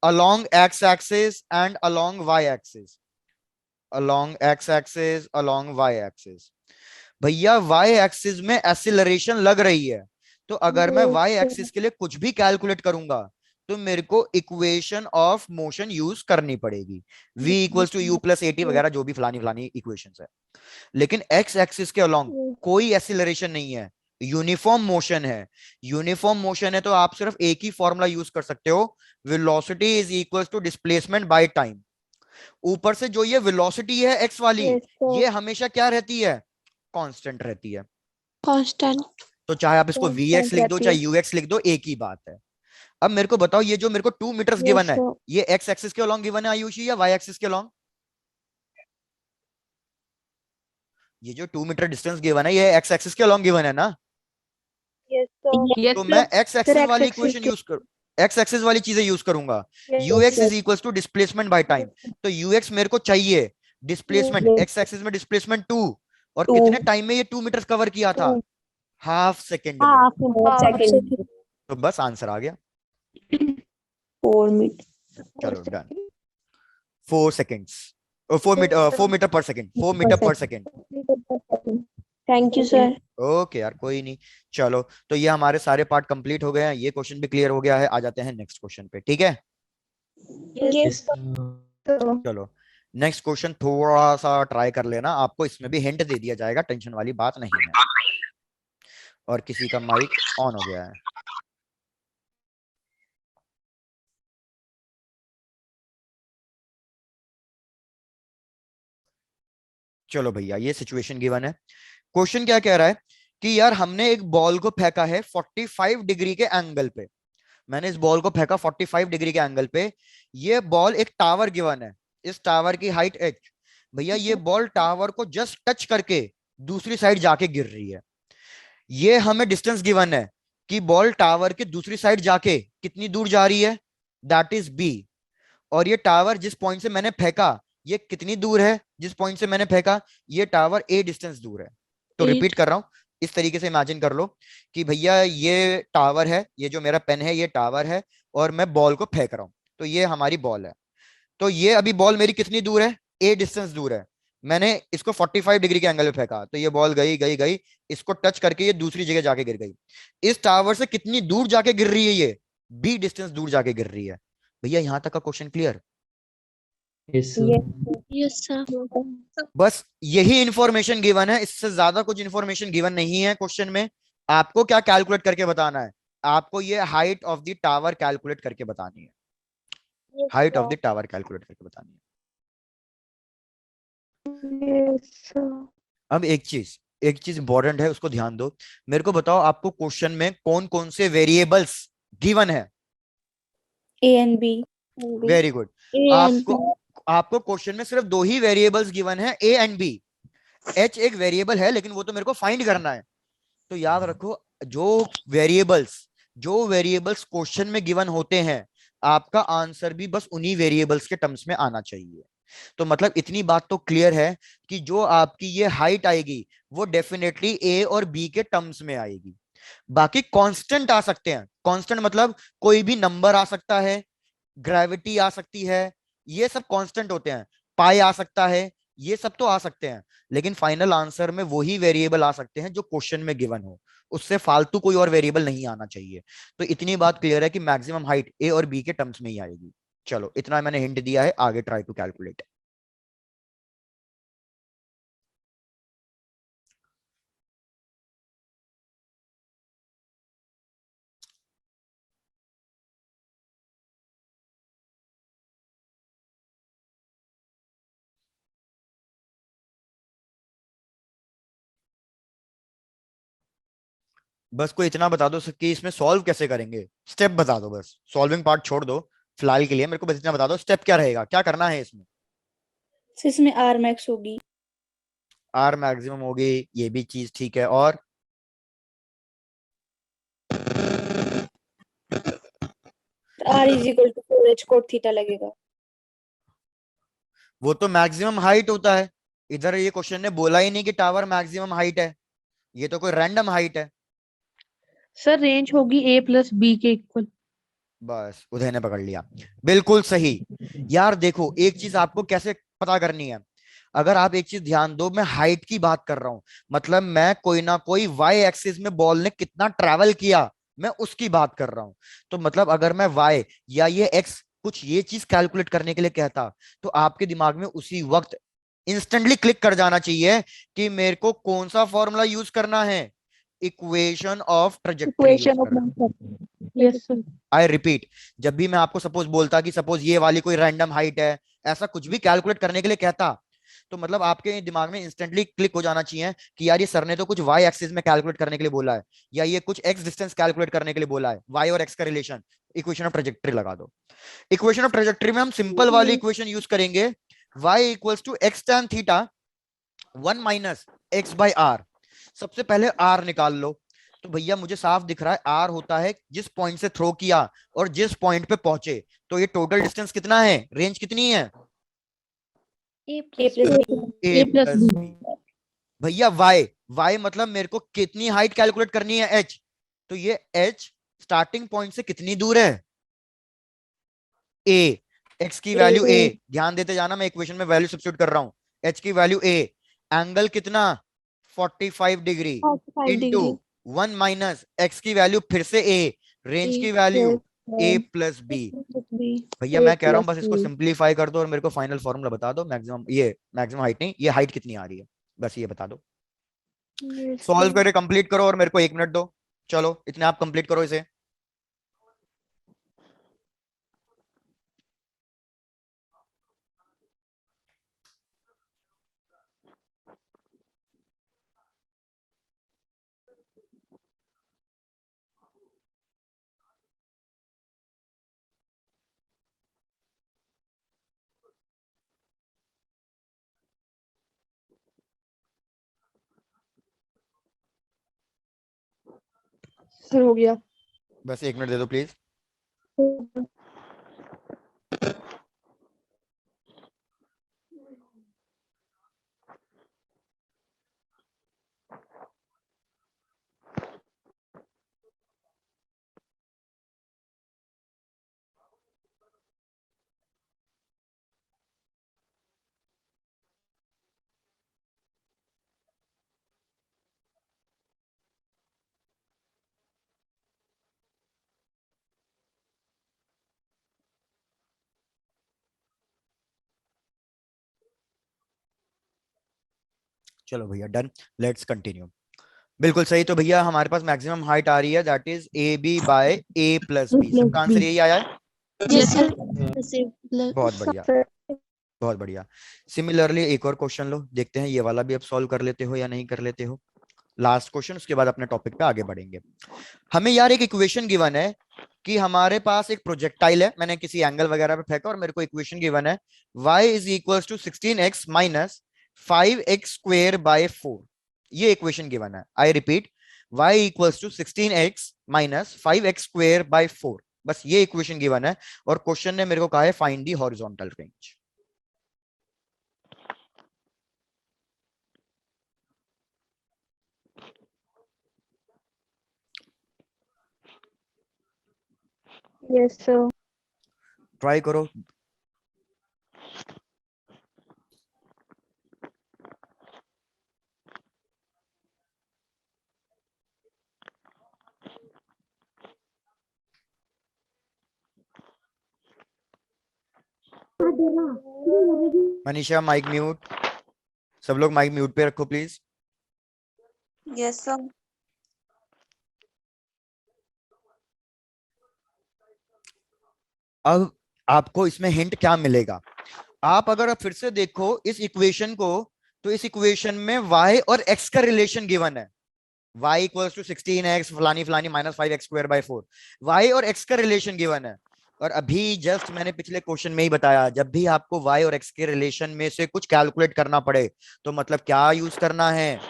along x axis and along y axis, along x axis along y axis, भैया y axis में एक्सीलरेशन लग रही है, तो अगर मैं y axis के लिए कुछ भी कैलकुलेट करूंगा, तो मेरे को इक्वेशन ऑफ मोशन यूज करनी पड़ेगी, v equals to u plus at वगैरह, जो भी फलानी फलानी इक्वेशंस है। लेकिन x एक्सिस के अलोंग कोई एक्सीलरेशन नहीं है, यूनिफॉर्म मोशन है। यूनिफॉर्म मोशन है तो आप सिर्फ एक ही फॉर्मूला यूज कर सकते हो, velocity is equals to displacement by time. ऊपर से जो ये वेलोसिटी है x वाली, Yes, sir. ये हमेशा क्या रहती है? कांस्टेंट रहती है। Constant. तो चाहे आप इसको vx Constant लिख दो रहती चाहे है। ux लिख दो, एक ही बात है। अब मेरे को बताओ, ये जो मेरे को 2 मीटर्स Yes, गिवन है, sir. ये x एक्सिस के अलोंग गिवन है आयुषी, या y एक्सिस के अलोंग? ये जो 2 मीटर डिस्टेंस गिवन है, ये x एक्सिस के अलोंग गिवन है ना? Yes, sir. Yes, तो sir. मैं x एक्सिस X वाली axis इक्वेशन के- यूज कर, x एक्सिस वाली चीजें यूज करूंगा। Yes, ux sir. Is equals to displacement by time, तो ux मेरे को चाहिए डिस्प्लेसमेंट, x एक्सिस में डिस्प्लेसमेंट 2, और Two. कितने टाइम में ये 2 मीटर कवर किया था? Two. हाफ सेकंड में। Half second. तो बस आंसर आ गया। 4 meter. चलो done. 4 seconds, 4 metre per second, 4 metre per second. Thank you, sir. Okay यार, कोई नहीं। चलो, तो ये हमारे सारे पार्ट कंप्लीट हो गए हैं, ये क्वेश्चन भी क्लियर हो गया है। आ जाते हैं नेक्स्ट क्वेश्चन पे, ठीक है? Yes. Yes, sir. तो चलो नेक्स्ट क्वेश्चन थोड़ा सा ट्राई कर लेना, आपको इसमें भी हिंट दे दिया जाएगा, टेंशन वाली बात नहीं है। और किसी का माइक ऑन हो गया है। चलो भैया, ये सिचुएशन गिवन है। क्वेश्चन क्या कह रहा है कि यार हमने एक बॉल को फेंका है 45 डिग्री के एंगल पे। मैंने इस बॉल को फेंका 45 डिग्री के एंगल पे। ये बॉल एक टावर गिवन है, इस टावर की हाइट h। भैया ये बॉल टावर को जस्ट टच करके दूसरी साइड जाके गिर रही है। ये हमें डिस्टेंस गिवन है कि बॉल टावर के दूसरी साइड जाके कितनी दूर जा रही है, दैट इज b। और ये टावर जिस पॉइंट से मैंने फेंका ये कितनी दूर है, जिस पॉइंट से मैंने फेंका ये टावर a डिस्टेंस दूर है। तो रिपीट कर रहा हूं, इस तरीके से इमेजिन कर लो कि भैया ये टावर है, ये जो मेरा पेन है ये टावर है, और मैं बॉल को फेंक रहा हूं, तो ये हमारी बॉल है। तो ये अभी बॉल मेरी कितनी दूर है, a डिस्टेंस दूर है। मैंने इसको 45 डिग्री के एंगल पे फेंका, तो ये बॉल गई गई गई, इसको टच करके ये दूसरी जगह जाके गिर गई। इस टावर से कितनी दूर जाके गिर रही है, ये b डिस्टेंस दूर जाके गिर रही है। भैया यहां तक का question clear? Yes, sir. Yes, sir. बस यही इंफॉर्मेशन गिवन है, इससे ज्यादा कुछ इंफॉर्मेशन गिवन नहीं है क्वेश्चन में। आपको क्या कैलकुलेट करके बताना है, आपको ये height of the tower calculate करके बतानी है, height of the tower calculate करके बतानी है। Yes, sir. अब एक चीज इंपॉर्टेंट है, उसको ध्यान दो। मेरे को बताओ आपको क्वेश्चन में कौन कौन से वेरिएबल्स गिवन है? A and B. Very good. आपको क्वेश्चन में सिर्फ दो ही वेरिएबल्स गिवन है, ए एंड बी। एच एक वेरिएबल है लेकिन वो तो मेरे को फाइंड करना है। तो याद रखो, जो वेरिएबल्स क्वेश्चन में गिवन होते हैं, आपका आंसर भी बस उन्हीं वेरिएबल्स के टर्म्स में आना चाहिए। तो मतलब इतनी बात तो क्लियर है कि जो आपकी ये हाइट आएगी वो डेफिनेटली ए और बी के टर्म्स में आएगी। बाकी कांस्टेंट आ सकते हैं, कांस्टेंट मतलब कोई भी नंबर आ सकता है, ग्रेविटी आ सकती है, ये सब कांस्टेंट होते हैं। पाई आ सकता है, ये सब तो आ सकते हैं, लेकिन फाइनल आंसर में वही वेरिएबल आ सकते हैं जो क्वेश्चन में गिवन हो, उससे फालतू कोई और वेरिएबल नहीं आना चाहिए। तो इतनी बात क्लियर है कि मैक्सिमम हाइट ए और बी के टर्म्स में ही आएगी। चलो इतना मैंने हिंट दिया है, आगे ट्राई टू कैलकुलेट। बस कोई इतना बता दो कि इसमें सॉल्व कैसे करेंगे, स्टेप बता दो, बस सॉल्विंग पार्ट छोड़ दो फिलहाल के लिए, मेरे को बस इतना बता दो स्टेप क्या रहेगा, क्या करना है इसमें। So इसमें R max होगी। आर मैक्सिमम होगी, ये भी चीज ठीक है, और R is equal to 4h cot theta लगेगा। वो तो मैक्सिमम हाइट होता है। इधर ये क्वेश्चन ने बोला ही नहीं कि टावर मैक्सिमम हाइट है, ये तो कोई रैंडम हाइट है। सर रेंज होगी a प्लस b के इक्वल। बस उदय ने पकड़ लिया, बिल्कुल सही। यार देखो एक चीज आपको कैसे पता करनी है, अगर आप एक चीज ध्यान दो, मैं हाइट की बात कर रहा हूं, मतलब मैं कोई ना कोई वाई एक्सिस में बॉल ने कितना ट्रैवल किया मैं उसकी बात कर रहा हूं। तो मतलब अगर मैं वाई या ये एक्स कुछ ये चीज कैलकुलेट करने के लिए कहता, तो आपके दिमाग में उसी वक्त इंस्टेंटली क्लिक कर जाना चाहिए कि मेरे को कौन सा फॉर्मूला यूज करना है, equation of trajectory use equation of करना है। Motion. Yes sir. I repeat, जब भी मैं आपको सपोज बोलता कि सपोज ये वाली कोई रैंडम हाइट है, ऐसा कुछ भी कैलकुलेट करने के लिए कहता, तो मतलब आपके दिमाग में इंस्टेंटली क्लिक हो जाना चाहिए कि यार ये सर ने तो कुछ वाई एक्सिस में कैलकुलेट करने के लिए बोला है, या ये कुछ एक्स डिस्टेंस कैलकुलेट करने के लिए बोला है, वाई और एक्स का रिलेशन, इक्वेशन ऑफ ट्रेजेक्टरी लगा दो। इक्वेशन ऑफ ट्रेजेक्टरी में हम सिंपल वाली इक्वेशन यूज करेंगे, y equals to x tan theta 1 minus x by R. सबसे पहले आर निकाल लो। तो भैया मुझे साफ दिख रहा है आर होता है जिस पॉइंट से थ्रो किया और जिस पॉइंट पे पहुंचे, तो ये टोटल डिस्टेंस कितना है, रेंज कितनी है, A A plus plus B. A A plus plus B. B. भैया वाई, वाई मतलब मेरे को कितनी हाइट कैलकुलेट करनी है, एच। तो ये एच स्टार्टिंग पॉइंट से कितनी दूर है, ए। एक्स की वैल्यू ए, ध्यान देते जाना, मैं इक्वेशन में वैल्यू सब्स्टिट्यूट कर रहा हूं। एच की वैल्यू ए, एंगल कितना 45 degree 45 into degree. 1 minus x की वैल्यू फिर से ए, रेंज की वैल्यू ए प्लस बी। भैया मैं कह रहा हूँ बस इसको सिंप्लीफाई कर दो और मेरे को फाइनल फॉर्मूला बता दो। मैक्सिमम हाइट नहीं, ये हाइट कितनी आ रही है, बस ये बता दो। सॉल्व करके कंप्लीट करो और मेरे को 1 मिनट दो। चलो इतने आप कंप्लीट करो इसे। सर हो गया। बस 1 मिनट दे दो प्लीज। चलो भैया डन, लेट्स कंटिन्यू। बिल्कुल सही। तो भैया हमारे पास मैक्सिमम हाइट आ रही है that is A B by A plus B. सबका आंसर यही आया है। Yes sir. बहुत बढ़िया, बहुत बढ़िया। सिमिलरली एक और क्वेश्चन लो, देखते हैं ये वाला भी अब सॉल्व कर लेते हो या नहीं कर लेते हो। लास्ट क्वेश्चन, उसके बाद अपने टॉपिक पे आगे बढ़ेंगे। हमें यार एक इक्वेशन गिवन है कि हमारे पास एक प्रोजेक्टाइल है, मैंने किसी एंगल वगैरह पे फेंका और मेरे को इक्वेशन गिवन है y is equal to 16x minus 5x square by 4। ये इक्वेशन गिवन है। I repeat, y equals to 16x minus 5x square by 4। बस ये इक्वेशन गिवन है और क्वेश्चन ने मेरे को कहा है find the horizontal range. Yes, sir. Try करो। मनीषा माइक म्यूट, सब लोग माइक म्यूट पे रखो प्लीज। Yes sir. अब आपको इसमें हिंट क्या मिलेगा, आप अगर फिर से देखो इस इक्वेशन को, तो इस इक्वेशन में y और x का रिलेशन गिवन है। y इक्वल्स टू 16x फलानी फलानी minus 5x square by 4। y और x का रिलेशन गिवन है। और अभी जस्ट मैंने पिछले क्वेश्चन में ही बताया, जब भी आपको y और x के रिलेशन में से कुछ कैलकुलेट करना पड़े तो मतलब क्या यूज करना है,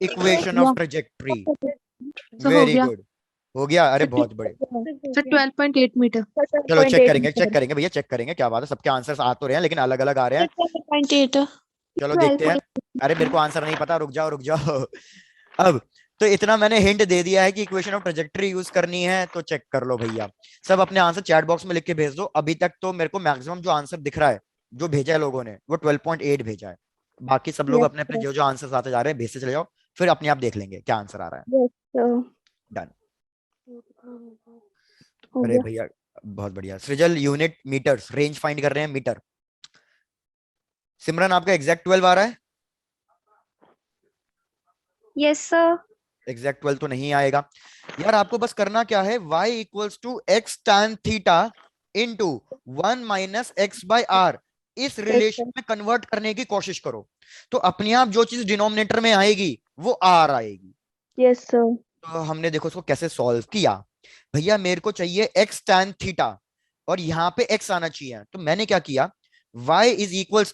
इक्वेशन ऑफ ट्रेजेक्टरी। सर हो वेरी गया। गुड, हो गया। अरे बहुत बड़े। Sir 12.8 metre. चलो चेक करेंगे भैया, चेक करेंगे। क्या बात है, सबके आंसर्स आ तो रहे हैं लेकिन अलग अलग आ रहे हैं। 12.8। चलो देखते हैं। अरे मेरे को आंसर नहीं पता, रुक जाओ रुक जाओ। अब तो इतना मैंने हिंट दे दिया है कि इक्वेशन ऑफ ट्रेजेक्टरी यूज करनी है, तो चेक कर लो भैया। सब अपने आंसर चैट बॉक्स में लिख के भेज दो। अभी तक तो मेरे को मैक्सिमम जो आंसर दिख रहा है, जो भेजा है लोगों ने, वो 12.8 भेजा है। बाकी सब लोग अपने अपने जो जो आंसर आते जा रहे हैं भेजते चले जाओ, फिर अपने आप देख लेंगे क्या आंसर आ रहा है। Yes, sir. डन। हो अरे गया। भैया बहुत बढ़िया। Srijal unit metres, range find कर रहे हैं मीटर। सिमरन आपका एग्जैक्ट 12 आ रहा है? Yes, sir. एग्जैक्ट 12 तो नहीं आएगा यार। आपको बस करना क्या है, y इक्वल्स टू x tan theta into 1 minus x by R, इस रिलेशन में कन्वर्ट करने की कोशिश करो। तो अपने आप जो चीज डिनोमिनेटर में आएगी वो r आएगी। Yes, sir. तो हमने देखो इसको कैसे सॉल्व किया। भैया मेरे को चाहिए x tan थीटा और यहाँ पे x आना चाहिए, तो मैंने क्या किया, y is equals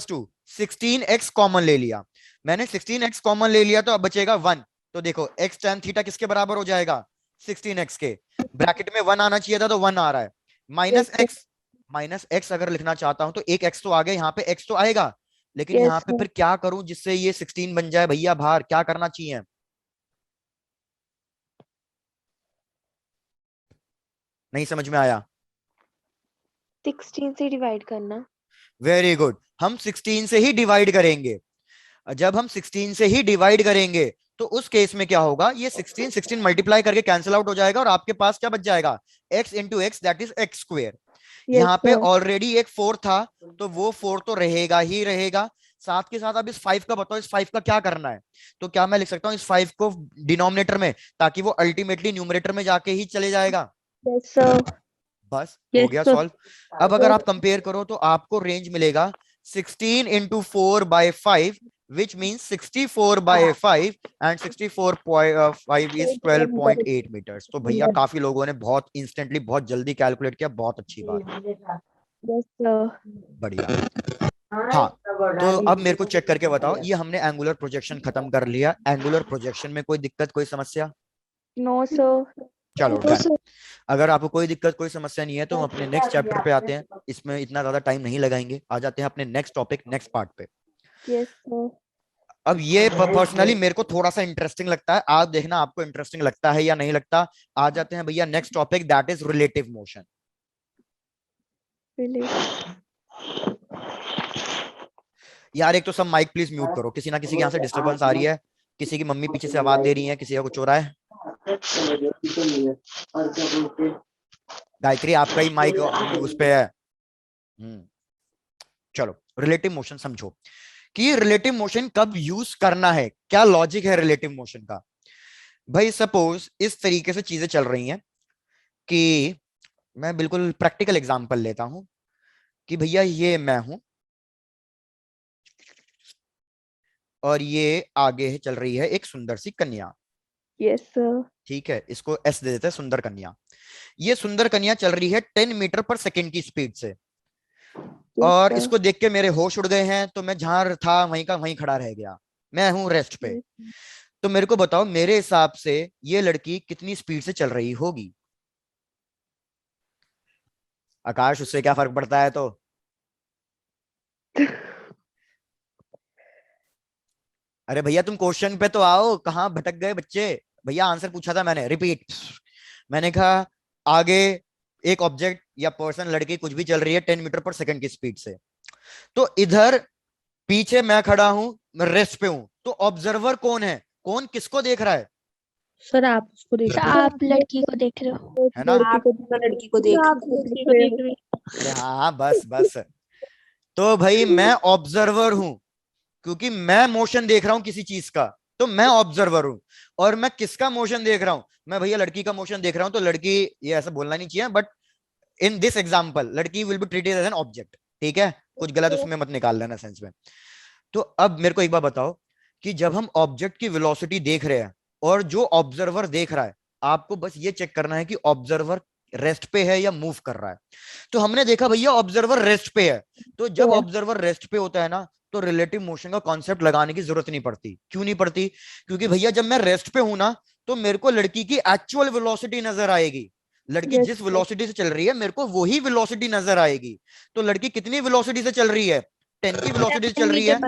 to 16x common ले लिया। मैंने 16x कॉमन ले लिया तो अब बचेगा 1। तो देखो x tan थीटा किसके बराबर हो जाएगा, 16x के। ब्रैकेट में 1 आना चाहिए था तो 1 आ रहा है। माइनस x अगर लिखना चाहता हूं तो एक x तो आ गया, यहाँ पे x तो आएगा, लेकिन Yes, यहाँ पे sir. फिर क्या करूं जिससे ये 16 बन जाए भैया बाहर, क्या करना चाहिए? नहीं समझ में आया? 16 से डिवाइड करना। वेरी गुड, हम 16 से ही डिवाइड करेंगे। जब हम 16 से ही डिवाइड करेंगे तो उस केस में क्या होगा, ये 16 मल्टीप्लाई करके कैंसिल आउट हो जाएगा और आपके पास क्या बच जाएगा, x into x that is x square. यहाँ पे ऑलरेडी एक 4 था तो वो 4 तो रहेगा ही रहेगा। साथ के साथ अब इस 5 का बताओ, इस 5 का क्या करना है, तो क्या मैं लिख सकता हूँ इस 5 को डिनोमिनेटर में, ताकि वो अल्टीमेटली न्यूमरेटर में जाके ही चले जाएगा। Yes, sir. बस हो Yes, गया sir. सॉल्व। अब अगर आप कंपेयर करो तो आपको रेंज मिलेगा 16 into 4/5 which means 64/5 and 64.5 is 12.8 meters। तो भैया काफी लोगों ने बहुत इंस्टेंटली बहुत जल्दी कैलकुलेट किया, बहुत अच्छी बात, Yes, sir. बढ़िया। हाँ, तो अब मेरे को चेक करके बताओ, ये हमने एंगुलर प्रोजेक्शन खत्म कर लिया। एंगुलर प्रोजेक्शन में कोई दिक्कत कोई समस्या? No, sir. चलो No, डन। sir. अगर आपको कोई दिक्कत कोई समस्या नहीं है तो हम अपने नेक्स्ट चैप्टर पे आते हैं, इसमें इतना ज्यादा टाइम नहीं लगाएंगे, आ जाते हैं अपने नेक्स्ट टॉपिक नेक्स्ट पार्ट पे। Yes, sir. अब ये पर्सनली मेरे को थोड़ा सा इंटरेस्टिंग लगता है, आप देखना आपको इंटरेस्टिंग लगता है या नहीं लगता। आ जाते हैं भैया next topic that is relative motion. Really. यार एक तो सब माइक प्लीज म्यूट करो, किसी ना किसी के यहाँ से डिस्टरबेंस आ रही है, किसी की मम्मी पीछे से आवाज दे रही है, किसी का कुछ हो रहा है। गायत्री आपका ही माइक उस पे है। चलो रिलेटिव मोशन समझो कि रिलेटिव मोशन कब यूज करना है, क्या लॉजिक है रिलेटिव मोशन का। भाई सपोज इस तरीके से चीजें चल रही हैं कि मैं बिल्कुल प्रैक्टिकल एग्जांपल लेता हूं कि भैया ये मैं हूं और ये आगे चल रही है एक सुंदर सी कन्या। Yes, sir. ठीक है, इसको एस दे देते हैं, सुंदर कन्या। ये सुंदर कन्या चल रही है 10 मीटर पर सेकेंड की स्पीड से, Yes, और sir. इसको देख के मेरे होश उड़ गए हैं, तो मैं जहां था वहीं का वहीं खड़ा रह गया, मैं हूं रेस्ट पे। Yes, sir. तो मेरे को बताओ मेरे हिसाब से ये लड़की कितनी स्पीड से चल रही होगी। आकाश उससे क्या फर्क पड़ता है तो? अरे भैया तुम क्वेश्चन पे तो आओ, कहाँ भटक गए बच्चे। भैया आंसर पूछा था मैंने, रिपीट। मैंने कहा आगे एक ऑब्जेक्ट या पर्सन लड़की कुछ भी चल रही है 10 मीटर पर सेकंड की स्पीड से, तो इधर पीछे मैं खड़ा हूं, मैं रेस्ट पे हूं, तो ऑब्जर्वर कौन है, कौन किसको देख रहा है? सर आप उसको देख तो रहे हो। आप लड़की को देख रहे हो। है ना? आप लड़की को देख अरे हाँ बस बस। तो भाई मैं ऑब्जर्वर हूं, क्योंकि मैं मोशन देख रहा हूं किसी चीज का, तो मैं ऑब्जर्वर हूं। और मैं किसका मोशन देख रहा हूं? मैं भैया लड़की का मोशन देख रहा हूं, तो लड़की, ये ऐसा बोलना नहीं चाहिए, बट इन दिस एग्जाम्पल लड़की will be treated as an object. ठीक है, कुछ गलत उसमें मत निकाल लेना सेंस में। तो अब मेरे को एक बात बताओ कि जब हम ऑब्जेक्ट की वेलोसिटी देख रहे हैं और जो ऑब्जर्वर देख रहा है, आपको बस ये चेक करना है कि ऑब्जर्वर रेस्ट पे है या मूव कर रहा है। तो हमने देखा भैया ऑब्जर्वर रेस्ट पे है, तो जब ऑब्जर्वर रेस्ट पे होता है ना, तो रिलेटिव मोशन का कॉन्सेप्ट लगाने की जरूरत नहीं पड़ती। क्यों नहीं पड़ती? क्योंकि भैया जब मैं रेस्ट पे हूं ना, तो मेरे को लड़की की एक्चुअल वेलोसिटी नजर आएगी। लड़की Yes, जिस sir. वेलोसिटी से चल रही है मेरे को वही वेलोसिटी नजर आएगी। तो लड़की कितनी वेलोसिटी से चल रही है? 10 की वेलोसिटी से चल रही है।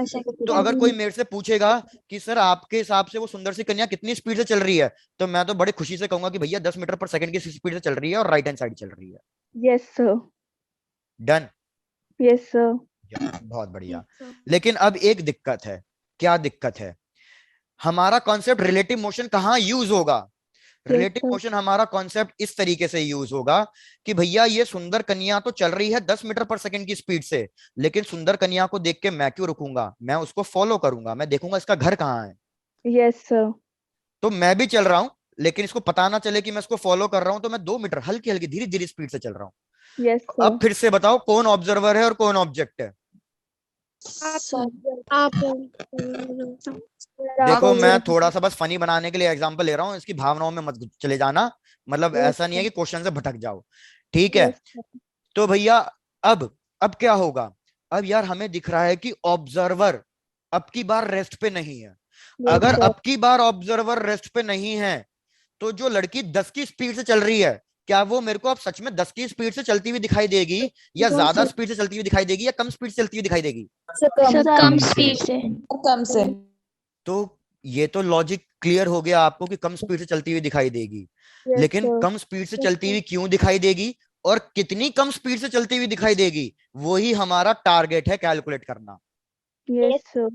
तो अगर कोई मेरे से पूछेगा कि सर आपके हिसाब से वो सुंदर सी कन्या कितनी स्पीड से चल रही है, तो मैं तो बड़े खुशी से कहूंगा कि भैया 10 मीटर पर सेकंड की स्पीड से चल रही है और राइट हैंड साइड चल रही है। Yes, sir. Done? Yes, sir. बहुत बढ़िया। लेकिन अब एक दिक्कत है। क्या दिक्कत है? हमारा कॉन्सेप्ट रिलेटिव मोशन कहाँ यूज होगा? Relative sir. मोशन हमारा कॉन्सेप्ट इस तरीके से यूज होगा कि भैया ये सुंदर कन्या तो चल रही है 10 मीटर पर सेकंड की स्पीड से, लेकिन सुंदर कन्या को देख के मैं क्यों रुकूंगा? मैं उसको फॉलो करूंगा, मैं देखूंगा इसका घर कहाँ है। Yes, sir. तो मैं भी चल रहा हूं, लेकिन इसको पता ना चले कि मैं इसको फॉलो कर रहा हूं, तो मैं 2 मीटर हल्की हल्की धीरे धीरे स्पीड से चल रहा हूं। Yes, sir. अब फिर से बताओ कौन ऑब्जर्वर है और कौन ऑब्जेक्ट है? आप देखो मैं थोड़ा सा बस फनी बनाने के लिए एग्जांपल ले रहा हूँ, इसकी भावनाओं में मत चले जाना, मतलब ऐसा नहीं है कि क्वेश्चन से भटक जाओ। ठीक है? Yes, sir. तो भैया अब क्या होगा? अब यार हमें दिख रहा है कि ऑब्जर्वर अब की बार रेस्ट पे नहीं है। Yes, अगर sir. अब की बार ऑब्जर्वर रेस्ट पे नहीं है, तो जो लड़की 10 की स्पीड से चल रही है, क्या वो मेरे को अब सच में 10 की स्पीड से चलती हुई दिखाई देगी, या No, ज्यादा sir. स्पीड से चलती हुई दिखाई देगी, या कम स्पीड से चलती हुई दिखाई देगी? सर कम स्पीड से। कम से। तो ये तो लॉजिक क्लियर हो गया आपको कि कम स्पीड से चलती हुई दिखाई देगी। Yes, लेकिन sir. कम स्पीड से चलती हुई क्यों दिखाई देगी और कितनी कम स्पीड से चलती हुई दिखाई देगी, वही हमारा टारगेट है कैलकुलेट करना। Yes, sir.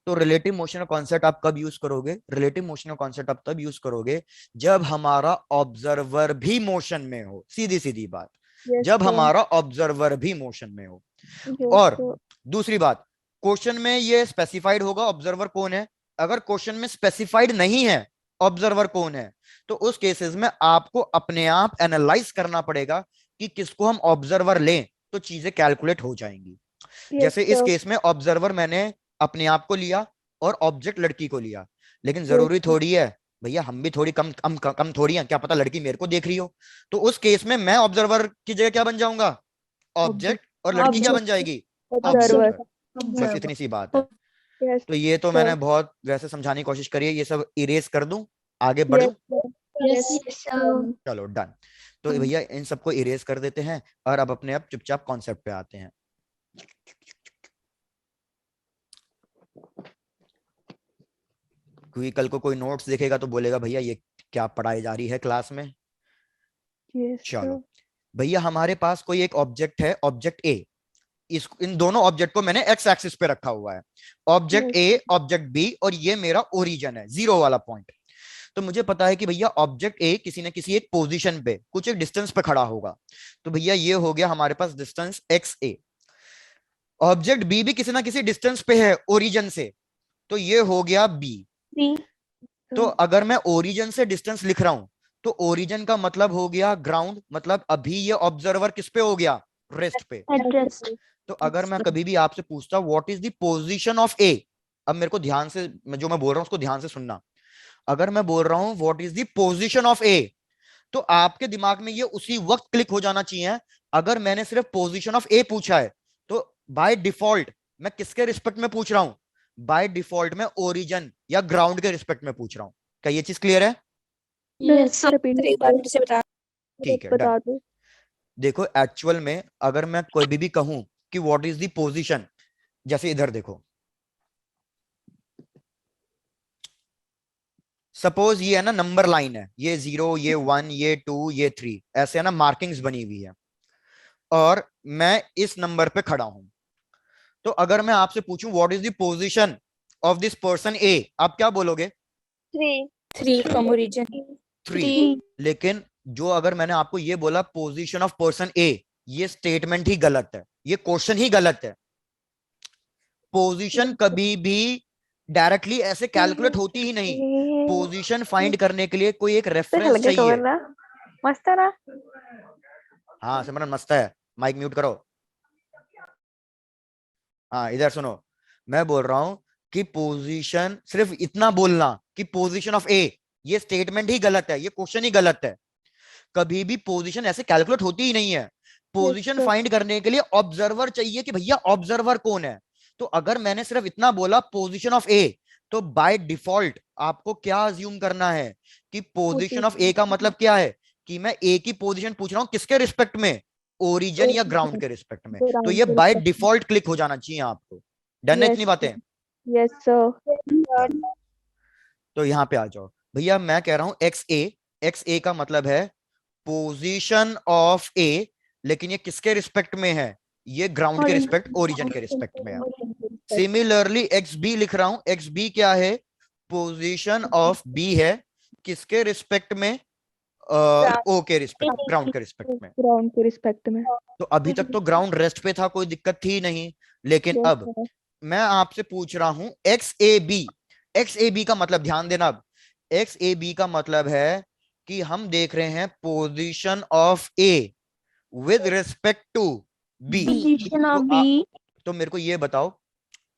तो रिलेटिव मोशन का कॉन्सेप्ट आप कब यूज करोगे? रिलेटिव मोशन का कॉन्सेप्ट आप तब यूज करोगे जब हमारा ऑब्जर्वर भी मोशन में हो। सीधी सीधी बात, Yes, जब sir. हमारा ऑब्जर्वर भी मोशन में हो। Yes, और sir. दूसरी बात, क्वेश्चन में ये स्पेसिफाइड होगा ऑब्जर्वर कौन है। अगर क्वेश्चन में स्पेसिफाइड नहीं है ऑब्जर्वर कौन है, तो उस केसेस में आपको अपने आप एनालाइज करना पड़ेगा कि किसको हम ऑब्जर्वर लें, तो चीजें कैलकुलेट हो जाएंगी। Yes, जैसे इस sir. केस में ऑब्जर्वर मैंने अपने आप को लिया और ऑब्जेक्ट लड़की को लिया, लेकिन Yes, जरूरी sir. थोड़ी है भैया, हम भी थोड़ी कम थोड़ी हैं, क्या पता लड़की मेरे को देख रही हो। तो उस केस में मैं ऑब्जर्वर की जगह क्या बन जाऊंगा? ऑब्जेक्ट। और लड़की क्या बन जाएगी? Observer. ऑब्जर्वर। बस इतनी सी बात है। Yes, तो ये तो sir. मैंने बहुत वैसे समझाने की कोशिश करी है, ये सब इरेज कर दूं, आगे बढ़ूं? Yes, sir. Yes, Yes, sir. चलो डन। तो भैया इन सबको इरेज कर देते हैं और अब अपने आप चुपचाप कॉन्सेप्ट पे आते हैं। क्योंकि कल को कोई नोट्स देखेगा तो बोलेगा भैया ये क्या पढ़ाई जा रही है क्लास में। Yes, चलो sir. भैया, हमारे पास कोई एक ऑब्जेक्ट है, ऑब्जेक्ट ए। इन दोनों ऑब्जेक्ट को मैंने एक्स एक्सिस पे रखा हुआ है, ऑब्जेक्ट ए, ऑब्जेक्ट बी, और ये मेरा ओरिजिन है, जीरो वाला पॉइंट। तो मुझे पता है कि भैया ऑब्जेक्ट ए किसी न किसी एक पोजीशन पे, कुछ एक डिस्टेंस पे खड़ा होगा। तो भैया ये हो गया हमारे पास डिस्टेंस एक्स ए। ऑब्जेक्ट बी भी किसी ना किसी डिस्टेंस पे है ओरिजिन से, तो ये हो गया बी। तो अगर मैं ओरिजिन से डिस्टेंस लिख रहा हूं, तो ओरिजिन का मतलब हो गया ग्राउंड, मतलब अभी ये ऑब्जर्वर किस पे हो गया? रेस्ट पे। Address. तो अगर मैं कभी भी आपसे पूछता what is the position of A, अब मेरे को ध्यान से, जो मैं बोल रहा हूं उसको ध्यान से सुनना। अगर मैं बोल रहा हूं what is the position of A, तो आपके दिमाग में ये उसी वक्त क्लिक हो जाना चाहिए। अगर मैंने सिर्फ पोजीशन ऑफ ए पूछा है, तो बाय डिफॉल्ट मैं किसके रिस्पेक्ट में पूछ रहा हूं? बाय डिफॉल्ट मैं ओरिजिन या ग्राउंड के रिस्पेक्ट में पूछ रहा हूं। क्या ये चीज क्लियर है? Yes, sir repeat. एक बार फिर से बता। ठीक है, बता डन। दो. देखो एक्चुअल में अगर मैं कोई भी कहूं कि व्हाट इज द पोजीशन, जैसे इधर देखो, सपोज ये है ना नंबर लाइन है, ये 0, ये 1, ये 2, ये 3, ऐसे है ना मार्किंग्स बनी हुई है, और मैं इस नंबर पे खड़ा हूं। तो अगर मैं आपसे पूछूं what is the position of this person A, आप क्या बोलोगे? 3 फ्रॉम ओरिजिन। 3। लेकिन जो अगर मैंने आपको ये बोला पोजीशन ऑफ पर्सन ए, ये स्टेटमेंट ही गलत है, ये क्वेश्चन ही गलत है। पोजीशन कभी भी डायरेक्टली ऐसे कैलकुलेट होती ही नहीं। पोजीशन फाइंड करने के लिए कोई एक रेफरेंस चाहिए। मस्त है ना? हाँ सिमरन मस्त है, माइक म्यूट करो। हाँ इधर सुनो, मैं बोल रहा हूं कि पोजीशन, सिर्फ इतना बोलना कि पोजीशन ऑफ ए, ये स्टेटमेंट ही गलत है, ये क्वेश्चन ही गलत है। कभी भी पोजीशन ऐसे कैलकुलेट होती ही नहीं है। Position sir. फाइंड करने के लिए ऑब्जर्वर चाहिए कि भैया ऑब्जर्वर कौन है। तो अगर मैंने सिर्फ इतना बोला पोजीशन ऑफ ए, तो बाय डिफॉल्ट आपको क्या अज्यूम करना है कि पोजीशन ऑफ ए का मतलब क्या है? कि मैं ए की पोजीशन पूछ रहा हूं किसके रिस्पेक्ट में? ओरिजिन या ग्राउंड के रिस्पेक्ट में। तो ये बाय डिफॉल्ट क्लिक हो जाना चाहिए आपको। डन है इतनी बातें? Yes, sir. तो यहां पे आ जाओ भैया, मैं कह रहा हूं एक्स ए, एक्स ए का मतलब है पोजीशन ऑफ ए, लेकिन ये किसके रिस्पेक्ट में है? ये ग्राउंड के रिस्पेक्ट, ओरिजिन के रिस्पेक्ट में है। सिमिलरली एक्स बी लिख रहा हूं, एक्स बी क्या है? पोजीशन ऑफ बी है, किसके रिस्पेक्ट में? ओ के रिस्पेक्ट, ग्राउंड के रिस्पेक्ट में। ग्राउंड के रिस्पेक्ट में. तो अभी तक तो ग्राउंड रेस्ट पे था, कोई दिक्कत थी नहीं, लेकिन Yes, अब sir. मैं आपसे पूछ रहा हूं x A B. X A B का मतलब, ध्यान देना, अब एक्स ए बी का मतलब है कि हम देख रहे हैं position of A with respect to B. Position of B. तो मेरे को ये बताओ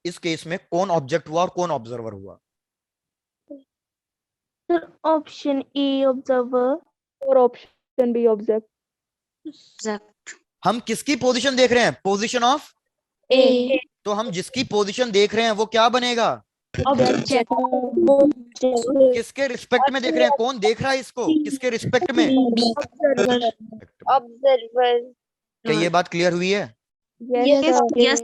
इस केस में कौन ऑब्जेक्ट हुआ और कौन ऑब्जर्वर हुआ? Sir, option A observer. Or option B object. हम किसकी पोजीशन देख रहे हैं? Position of. A. तो हम जिसकी पोजीशन देख रहे हैं वो क्या बनेगा? Object. किसके रिस्पेक्ट में देख रहे हैं? कौन देख रहा है इसको? किसके रिस्पेक्ट में? ऑब्जर्वर। क्या ये बात क्लियर हुई है? Yes, Yes, sir. yes.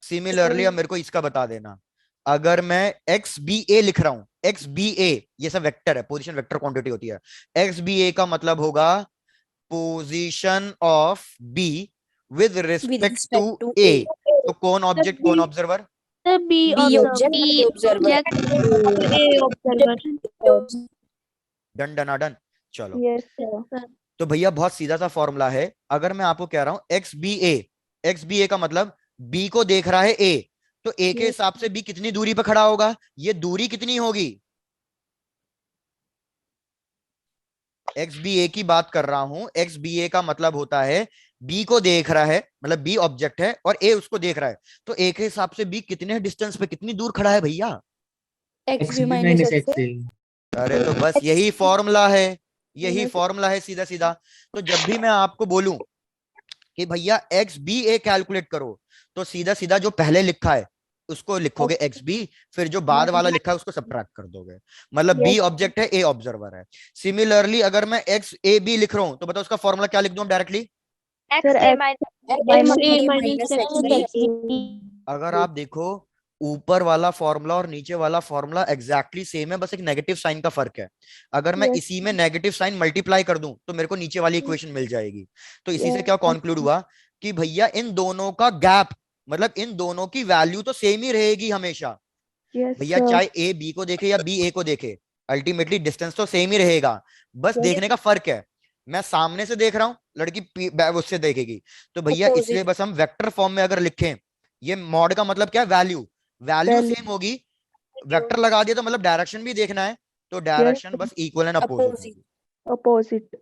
Similarly अब मेरे को इसका बता देना, अगर मैं एक्स बी ए लिख रहा हूं, एक्स बी ए ये सब वेक्टर है, पोजीशन वेक्टर क्वांटिटी होती है। एक्स बी ए का मतलब होगा position of B with respect to A. तो कौन ऑब्जेक्ट कौन observer? Sir, B B observer. object, A observer. Done डनाडन। चलो, Yes, sir. Sir. तो भैया बहुत सीधा सा फॉर्मूला है। अगर मैं आपको कह रहा हूं एक्स बी ए, एक्स बी ए का मतलब बी को देख रहा है ए, तो ए के हिसाब से बी कितनी दूरी पर खड़ा होगा? ये दूरी कितनी होगी? एक्स बी ए की बात कर रहा हूं। एक्स बी ए का मतलब होता है बी को देख रहा है, मतलब बी ऑब्जेक्ट है और ए उसको देख रहा है, तो ए के हिसाब से बी कितने डिस्टेंस पे, कितनी दूर खड़ा है भैया? XB XB minus minus XA. XA. अरे तो बस यही फॉर्मूला है, यही फॉर्मूला है सीधा सीधा। तो जब भी मैं आपको बोलूं कि भैया एक्स बी ए कैलकुलेट करो, तो सीधा सीधा जो पहले लिखा है उसको लिखोगे एक्स बी, फिर जो बाद वाला लिखा है उसको सब्ट्रैक्ट कर दोगे। मतलब बी ऑब्जेक्ट है, ए ऑब्जर्वर है। सिमिलरली अगर मैं एक्स ए बी लिख रहा हूं, तो बताओ उसका फॉर्मूला क्या लिख दूं directly? Sir, XA XA minus minus XB. अगर आप देखो ऊपर वाला फॉर्मूला और नीचे वाला फॉर्मूला एग्जैक्टली सेम है, बस एक नेगेटिव साइन का फर्क है। अगर मैं Yes. इसी में नेगेटिव साइन मल्टीप्लाई कर दूं, तो मेरे को नीचे वाली इक्वेशन मिल जाएगी। तो इसी से Yes. क्या कंक्लूड हुआ कि भैया इन दोनों का गैप, मतलब इन दोनों की वैल्यू तो सेम ही रहेगी हमेशा। Yes, भैया sir. चाहे ए बी को देखे या बी ए को देखे, अल्टीमेटली डिस्टेंस तो सेम ही रहेगा, बस देखने का फर्क है। मैं सामने से देख रहा हूं, लड़की उससे देखेगी। तो भैया Opposite. इसलिए बस हम वेक्टर फॉर्म में अगर लिखें, ये मॉड का मतलब क्या है? Value, value Value. सेम होगी। वेक्टर लगा दिया तो मतलब डायरेक्शन भी देखना है, तो डायरेक्शन बस इक्वल एंड अपोजिट Opposite. होगी। Opposite.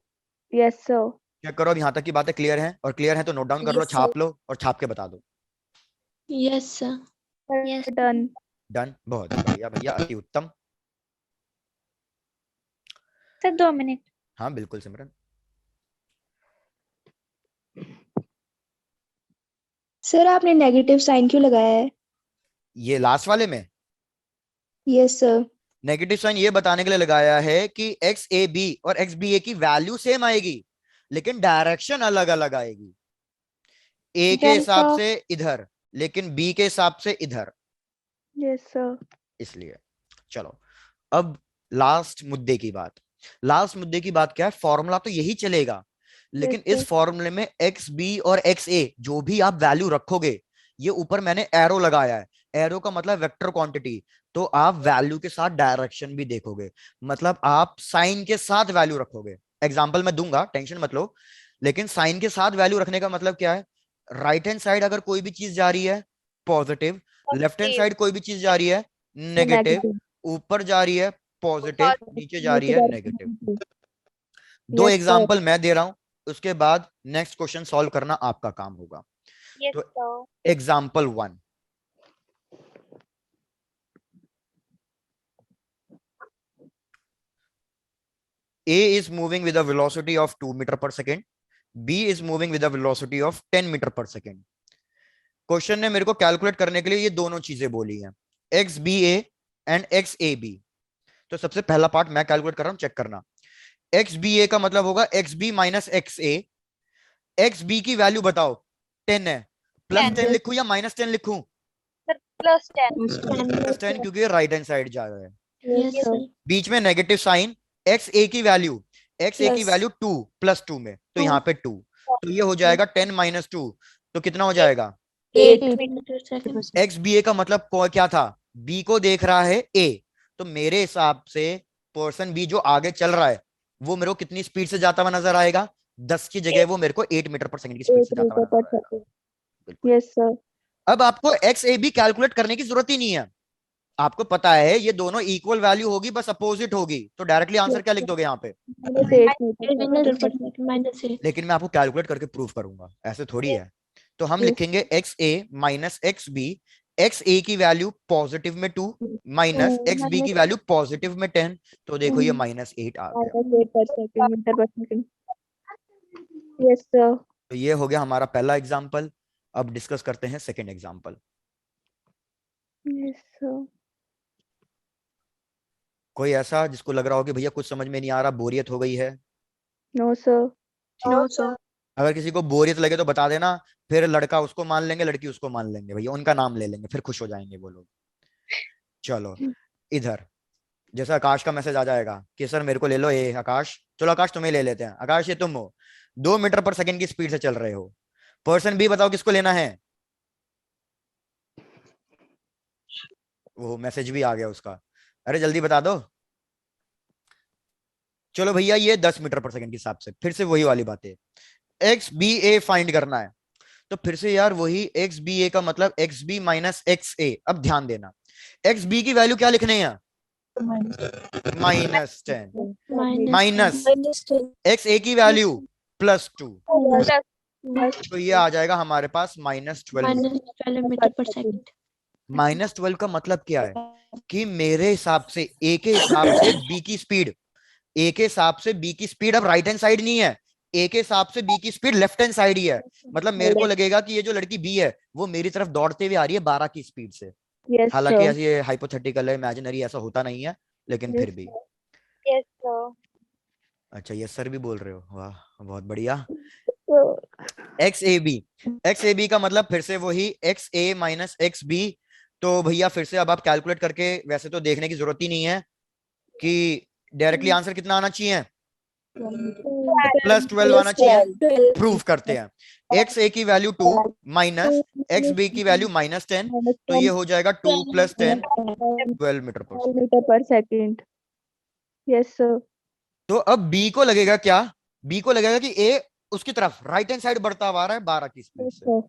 Yes, sir. चेक करो अब यहाँ तक की बातें क्लियर हैं, और क्लियर है तो नोट डाउन कर लो, Yes, sir. छाप लो और छाप के बता दो। Yes, sir. Sir, Yes. done. Done, बहुत बढ़िया भैया, अति उत्तम। Sir, 2 minute. हाँ बिल्कुल सिमरन। सर आपने नेगेटिव साइन क्यों लगाया है? ये लास्ट वाले में यस सर। नेगेटिव साइन ये बताने के लिए लगाया है कि एक्स ए बी और एक्स बी ए की वैल्यू सेम आएगी, लेकिन डायरेक्शन अलग अलग आएगी। ए के Yes, हिसाब sir. से इधर, लेकिन बी के हिसाब से इधर, Yes, sir. इसलिए। चलो अब लास्ट मुद्दे की बात। लास्ट मुद्दे की बात क्या है? फॉर्मूला तो यही चलेगा, लेकिन Yes, इस sir. फॉर्मूले में एक्स बी और एक्स ए जो भी आप वैल्यू रखोगे, ये ऊपर मैंने एरो लगाया है, एरो का मतलब वेक्टर क्वांटिटी, तो आप वैल्यू के साथ डायरेक्शन भी देखोगे, मतलब आप साइन के साथ वैल्यू रखोगे। एग्जांपल मैं दूंगा, टेंशन मत लो, लेकिन साइन के साथ वैल्यू रखने का मतलब क्या है? राइट हैंड साइड अगर कोई भी चीज जा रही है पॉजिटिव, लेफ्ट हैंड साइड कोई भी चीज जा रही है नेगेटिव, Negative. ऊपर जा रही है पॉजिटिव, नीचे जा रही है नेगेटिव। दो Yes, sir. एग्जांपल मैं दे रहा हूं, उसके बाद नेक्स्ट क्वेश्चन सॉल्व करना आपका काम होगा। Yes, तो sir. Example 1, A is moving with a velocity of 2 meter per second, B is moving with a velocity of 10 meter per second। Question ने मेरे को कैलकुलेट करने के लिए ये दोनों चीजें बोली हैं, x B A and x A B. तो सबसे पहला पार्ट मैं कैलकुलेट कर रहा हूं, चेक करना। एक्स बी ए का मतलब होगा एक्स बी माइनस एक्स ए। एक्स बी की वैल्यू बताओ, 10 है, प्लस 10 लिखूं या माइनस 10 लिखूं? Plus 10. प्लस 10, क्योंकि राइट हैंड साइड जा रहा है। Yes, Yes, sir. sir. बीच में नेगेटिव साइन, एक्स ए की वैल्यू, एक्स ए की Plus. वैल्यू 2 प्लस 2 में, तो यहाँ पे 2, तो ये हो जाएगा 10 माइनस 2, तो कितना हो जाएगा? 8. Meter second. एक्स बी ए का मतलब क्या था? बी को देख रहा है ए, तो मेरे हिसाब से पर्सन बी जो आगे चल रहा है वो मेरे को कितनी स्पीड से जाता हुआ नजर आएगा? 10 की जगह वो मेरे को 8 मीटर पर सेकंड की स्पीड 8 से जाता हुआ meter per नजर आएगा। second. Yes, sir. अब आपको एक्स ए बी कैलकुलेट करने की जरूरत ही नहीं है, आपको पता है ये दोनों इक्वल वैल्यू होगी, बस अपोजिट होगी, तो डायरेक्टली आंसर क्या लिख दोगे यहाँ पे? Minus 8 meter per Meter per second. second. Minus 8. लेकिन मैं आपको कैलकुलेट करके प्रूव करूंगा, ऐसे थोड़ी है। तो हम Yes. लिखेंगे एक्स ए माइनस एक्स बी, एक्स ए की वैल्यू पॉजिटिव में 2 माइनस एक्स बी की वैल्यू पॉजिटिव में 10, तो देखो ये माइनस 8 आ गया। Minus 8 per second, meter per second. Yes, sir. तो ये हो गया हमारा पहला एग्जाम्पल। अब डिस्कस करते हैं सेकेंड एग्जाम्पल। Yes, sir. कोई ऐसा जिसको लग रहा हो कि भैया कुछ समझ में नहीं आ रहा, बोरियत हो गई है? No, sir. No, sir. अगर किसी को बोरियत लगे तो बता देना, फिर लड़का उसको मान लेंगे, लड़की उसको मान लेंगे, भैया उनका नाम ले लेंगे, फिर खुश हो जाएंगे वो लोग। चलो इधर जैसे आकाश का मैसेज आ जाएगा कि सर मेरे को ले लो, ए आकाश, चलो आकाश तुम्हें ले लेते हैं। आकाश ये तुम हो, 2 मीटर पर सेकंड की स्पीड से चल रहे हो। पर्सन बी बताओ किसको लेना है? वो मैसेज भी आ गया उसका। अरे जल्दी बता दो। चलो भैया ये 10 मीटर पर सेकंड के हिसाब से फिर से वही वाली बात है, एक्स बी ए फाइंड करना है। तो फिर से यार वही एक्स बी ए का मतलब एक्स बी माइनस एक्स ए। अब ध्यान देना, एक्स बी की वैल्यू क्या लिखने हैं, -10 माइनस एक्स ए की वैल्यू +2। तो ये आ जाएगा हमारे पास -12 मीटर पर सेकंड। -12 का मतलब क्या है कि मेरे हिसाब से ए के हिसाब से बी की स्पीड, ए के हिसाब से बी की स्पीड अब राइट हैंड साइड नहीं है, ए के हिसाब से बी की स्पीड लेफ्ट हैंड साइड ही है। मतलब मेरे को लगेगा कि ये जो लड़की बी है वो मेरी तरफ दौड़ते हुए आ रही है 12 की स्पीड से। Yes, हालांकि sir. ऐसे ये हाइपोथेटिकल है, इमेजिनरी, ऐसा होता नहीं है, लेकिन फिर भी। Yes sir. अच्छा ये सर भी बोल रहे हो, वाह बहुत बढ़िया। So, एक्स ए बी का मतलब फिर से वही एक्स ए माइनस एक्स बी। तो भैया फिर से अब आप कैलकुलेट करके, वैसे तो देखने की जरूरत ही नहीं है कि डायरेक्टली आंसर कितना आना चाहिए, +12 आना चाहिए। प्रूव करते हैं, एक्स ए की वैल्यू 2 माइनस एक्स बी की वैल्यू -10, तो ये हो जाएगा 2 + 10 12 मीटर पर second. meter per second. Yes, sir. तो अब बी को लगेगा क्या, बी को लगेगा कि ए उसकी तरफ राइट हैंड साइड बढ़ता हुआ आ रहा है 12 की स्पीड Yes, से। sir.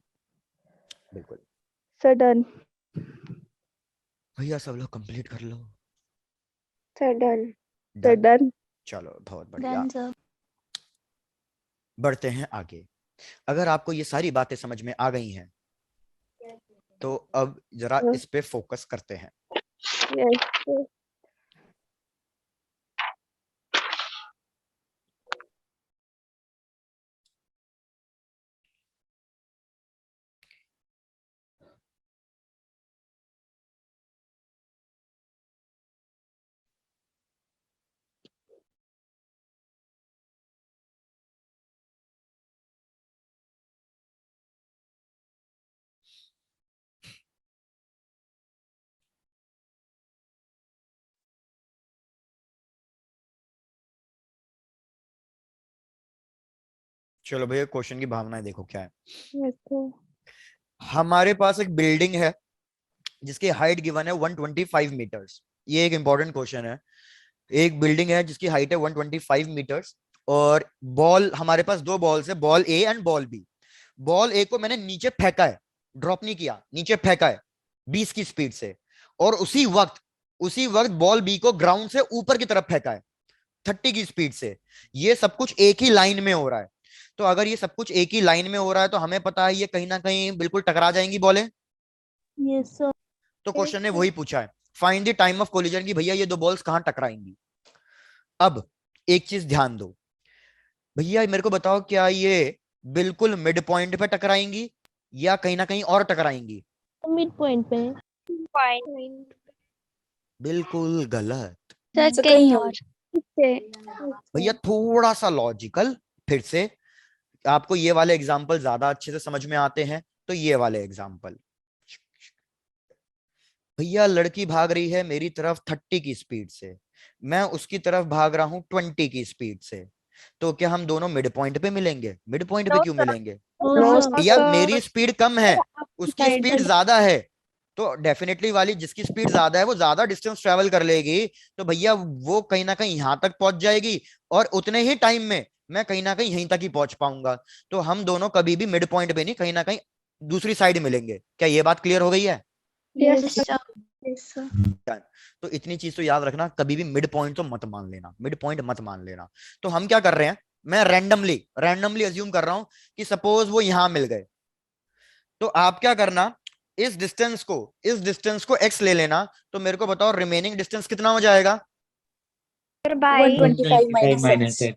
बिल्कुल Sir, done. भैया सब लोग कंप्लीट कर लो। Sir, done. Sir, Done? done. चलो बहुत बढ़िया, डन सर। बढ़ते हैं आगे। अगर आपको ये सारी बातें समझ में आ गई हैं तो अब जरा इस पे फोकस करते हैं। Yes, sir. चलो भैया क्वेश्चन की भावनाएं देखो क्या है। Yes, sir. हमारे पास एक बिल्डिंग है जिसकी हाइट गिवन है 125 मीटर्स। ये एक इंपॉर्टेंट क्वेश्चन है। एक बिल्डिंग है जिसकी हाइट है 125 मीटर्स और बॉल, हमारे पास दो बॉल्स है, ball A and ball B. Ball A को मैंने नीचे फेंका है, ड्रॉप नहीं किया, नीचे फेंका है 20 की स्पीड से, और उसी वक्त बॉल बी को ग्राउंड से ऊपर की तरफ फेंका है 30 की स्पीड से। ये सब कुछ एक ही लाइन में हो रहा है। तो अगर ये सब कुछ एक ही लाइन में हो रहा है तो हमें पता है ये कहीं ना कहीं बिल्कुल टकरा जाएंगी बॉलें। Yes, sir. तो क्वेश्चन ने वही पूछा है, find the time of collision, की भैया ये दो बॉल्स कहां टकराएंगी। अब एक चीज ध्यान दो भैया, मेरे को बताओ क्या ये बिल्कुल मिड पॉइंट पे टकराएंगी या कहीं ना कहीं और टकराएंगी। Mid point पे. पॉइंट बिल्कुल गलत सर कहीं और। भैया, थोड़ा सा लॉजिकल। फिर से आपको ये वाले एग्जाम्पल ज्यादा अच्छे से समझ में आते हैं, तो ये वाले एग्जाम्पल, भैया लड़की भाग रही है मेरी तरफ 30 की स्पीड से, मैं उसकी तरफ भाग रहा हूं 20 की स्पीड से, तो क्या हम दोनों मिड पॉइंट पे मिलेंगे। मिड पॉइंट पे क्यों मिलेंगे, No, या sir. मेरी स्पीड कम है उसकी Side स्पीड से- ज्यादा है, तो डेफिनेटली वाली जिसकी स्पीड ज्यादा है वो ज्यादा डिस्टेंस ट्रेवल कर लेगी, तो भैया वो कहीं ना कहीं यहां तक पहुंच जाएगी और उतने ही टाइम में मैं कहीं ना कहीं यहीं तक ही पहुंच पाऊंगा। तो हम दोनों कभी भी मिड पॉइंट पे नहीं, कहीं ना कहीं दूसरी साइड मिलेंगे। क्या ये बात क्लियर हो गई है। Yes, yes sir. सर। तो इतनी चीज तो याद रखना, कभी भी मिड पॉइंट तो मत मान लेना, मिड पॉइंट मत मान लेना। तो हम क्या कर रहे हैं, मैं रैंडमली अज्यूम कर रहा हूं कि सपोज वो यहां मिल गए, तो आप क्या करना, इस डिस्टेंस को x ले लेना। तो मेरे को बताओ रिमेनिंग डिस्टेंस कितना हो जाएगा। By 125 -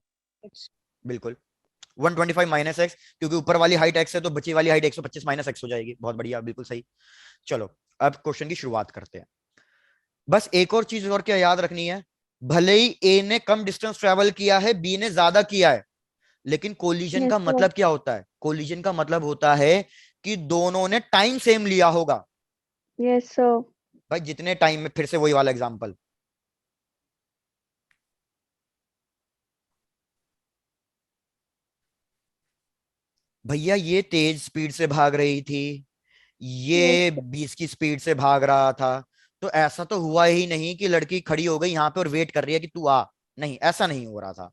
x। बिल्कुल 125 - x, क्योंकि ऊपर वाली हाइट x है तो बची वाली हाइट 125 - x हो जाएगी। बहुत बढ़िया, बिल्कुल सही। चलो अब क्वेश्चन की शुरुआत करते हैं। बस एक और चीज और क्या याद रखनी है, भले ही ए ने कम डिस्टेंस ट्रेवल किया है, बी ने ज्यादा किया है, लेकिन कोलिजन Yes, का sir. मतलब क्या होता है, कोलिजन का मतलब होता है कि दोनों ने टाइम सेम लिया होगा। Yes, sir. भाई जितने टाइम में, फिर से वही वाला एग्जांपल, भैया ये तेज स्पीड से भाग रही थी, Yes, ये 20 की स्पीड से भाग रहा था, तो ऐसा तो हुआ ही नहीं कि लड़की खड़ी हो गई यहाँ पे और वेट कर रही है कि तू आ, नहीं ऐसा नहीं हो रहा था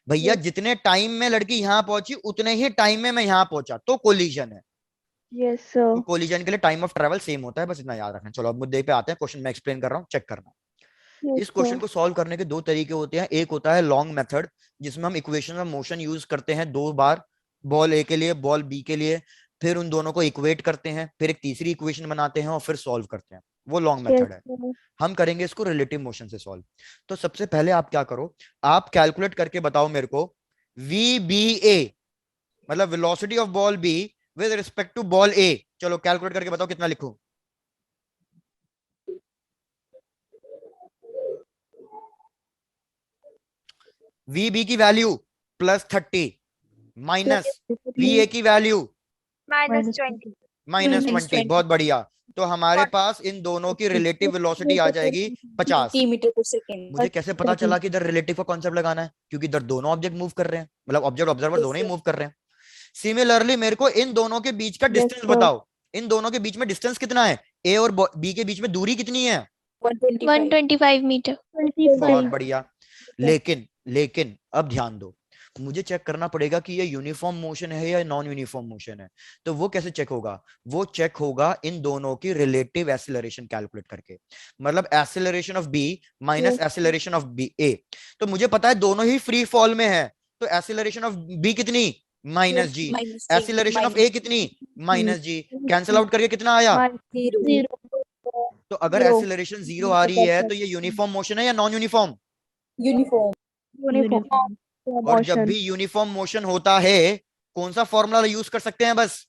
भैया। जितने टाइम में लड़की यहाँ पहुंची उतने ही टाइम में मैं यहाँ पहुंचा, तो कोलिजन है। Yes, तो sir. कोलिजन के लिए टाइम ऑफ ट्रेवल सेम होता है, बस इतना याद रखना। चलो अब मुद्दे पे आते हैं, क्वेश्चन मैं एक्सप्लेन कर रहा हूँ, चेक करना। Yes, इस क्वेश्चन sir. को सॉल्व करने के दो तरीके होते हैं। एक होता है लॉन्ग मेथड, जिसमें हम इक्वेशन ऑफ मोशन यूज करते हैं 2 बार, बॉल ए के लिए बॉल बी के लिए, फिर उन दोनों को इक्वेट करते हैं, फिर एक तीसरी इक्वेशन बनाते हैं और फिर सॉल्व करते हैं। वो लॉन्ग Yes, मेथड है। sir. हम करेंगे इसको रिलेटिव मोशन से सॉल्व। तो सबसे पहले आप क्या करो, आप कैलकुलेट करके बताओ मेरे को वी बी ए, मतलब velocity of ball B with respect to ball A. चलो कैलकुलेट करके बताओ कितना लिखूं। वी बी की वैल्यू +30 माइनस वी ए की वैल्यू -20. -20। बहुत बढ़िया। तो हमारे पास इन दोनों की रिलेटिव वेलोसिटी आ जाएगी 50 मीटर/सेकंड। मुझे कैसे पता चला कि इधर रिलेटिव का कॉन्सेप्ट लगाना है? क्योंकि इधर दोनों ऑब्जेक्ट मूव कर रहे हैं, मतलब ऑब्जेक्ट ऑब्जर्वर दोनों ही मूव कर रहे हैं। सिमिलरली मेरे को इन दोनों के बीच का डिस्टेंस बताओ। इन दोनों के बीच में डिस्टेंस कितना है? ए और बी के बीच में दूरी कितनी है? 125 meter. बहुत बढ़िया। लेकिन अब ध्यान दो, मुझे चेक करना पड़ेगा कि ये यूनिफॉर्म मोशन है या नॉन यूनिफॉर्म मोशन है। तो वो कैसे चेक होगा? वो चेक होगा इन दोनों की रिलेटिव एक्सीलरेशन कैलकुलेट करके, मतलब acceleration of B minus acceleration of B A. तो मुझे पता है दोनों ही फ्री फॉल में है, तो एक्सीलरेशन ऑफ बी कितनी? -g। एक्सीलरेशन ऑफ ए कितनी? -g। कैंसिल आउट करके कितना आया? तो अगर एक्सीलरेशन 0 आ रही है तो ये यूनिफॉर्म मोशन है या नॉन यूनिफॉर्म? Uniform. और जब भी यूनिफॉर्म मोशन होता है कौन सा फॉर्मूला यूज कर सकते हैं? बस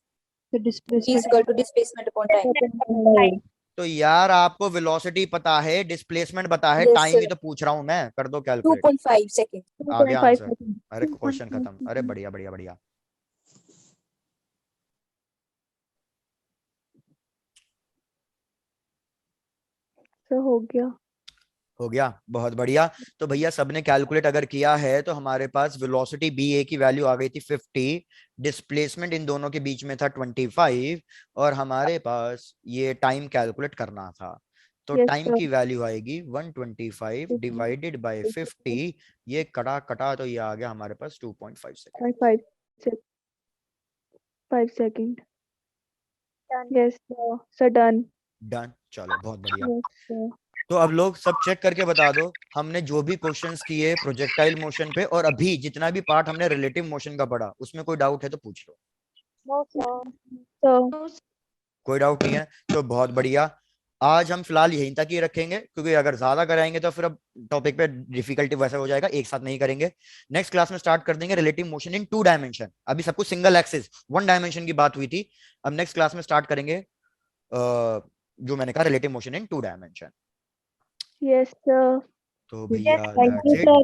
तो यार आपको वेलोसिटी पता है, डिस्प्लेसमेंट पता है, टाइम ही तो पूछ रहा हूं मैं, कर दो कैलकुलेट। 2.5 सेकंड। आ गया आंसर। अरे क्वेश्चन खत्म। अरे बढ़िया बढ़िया बढ़िया। सर हो गया। हो गया, बहुत बढ़िया। तो भैया सबने कैलकुलेट अगर किया है तो हमारे पास वेलोसिटी बी ए की वैल्यू आ गई थी 50, डिस्प्लेसमेंट इन दोनों के बीच में था 25, और हमारे पास ये टाइम कैलकुलेट करना था। तो Yes, टाइम sir. की वैल्यू आएगी 125 डिवाइडेड बाय 50, ये कटा कटा तो ये आ गया हमारे पास 2.5 second. 5 second. Yes, sir. Sir, done. Done. चलो बहुत बढ़िया। Yes, sir. तो अब लोग सब चेक करके बता दो, हमने जो भी क्वेश्चंस किए प्रोजेक्टाइल मोशन पे, और अभी जितना भी पार्ट हमने रिलेटिव मोशन का पढ़ा, उसमें कोई डाउट है तो पूछ लो। So, कोई डाउट नहीं है तो बहुत बढ़िया। आज हम फिलहाल यहीं तक ही रखेंगे, क्योंकि अगर ज्यादा कराएंगे तो फिर अब टॉपिक पे डिफिकल्टी वैसा हो जाएगा, एक साथ नहीं करेंगे। नेक्स्ट क्लास में स्टार्ट कर देंगे रिलेटिव मोशन इन 2 डायमेंशन। अभी सब कुछ सिंगल एक्सिस 1 डायमेंशन की बात हुई थी, अब नेक्स्ट क्लास में स्टार्ट करेंगे जो मैंने कहा relative motion in 2 dimension. yes, sir. तो भैया Thank that's you, it. sir.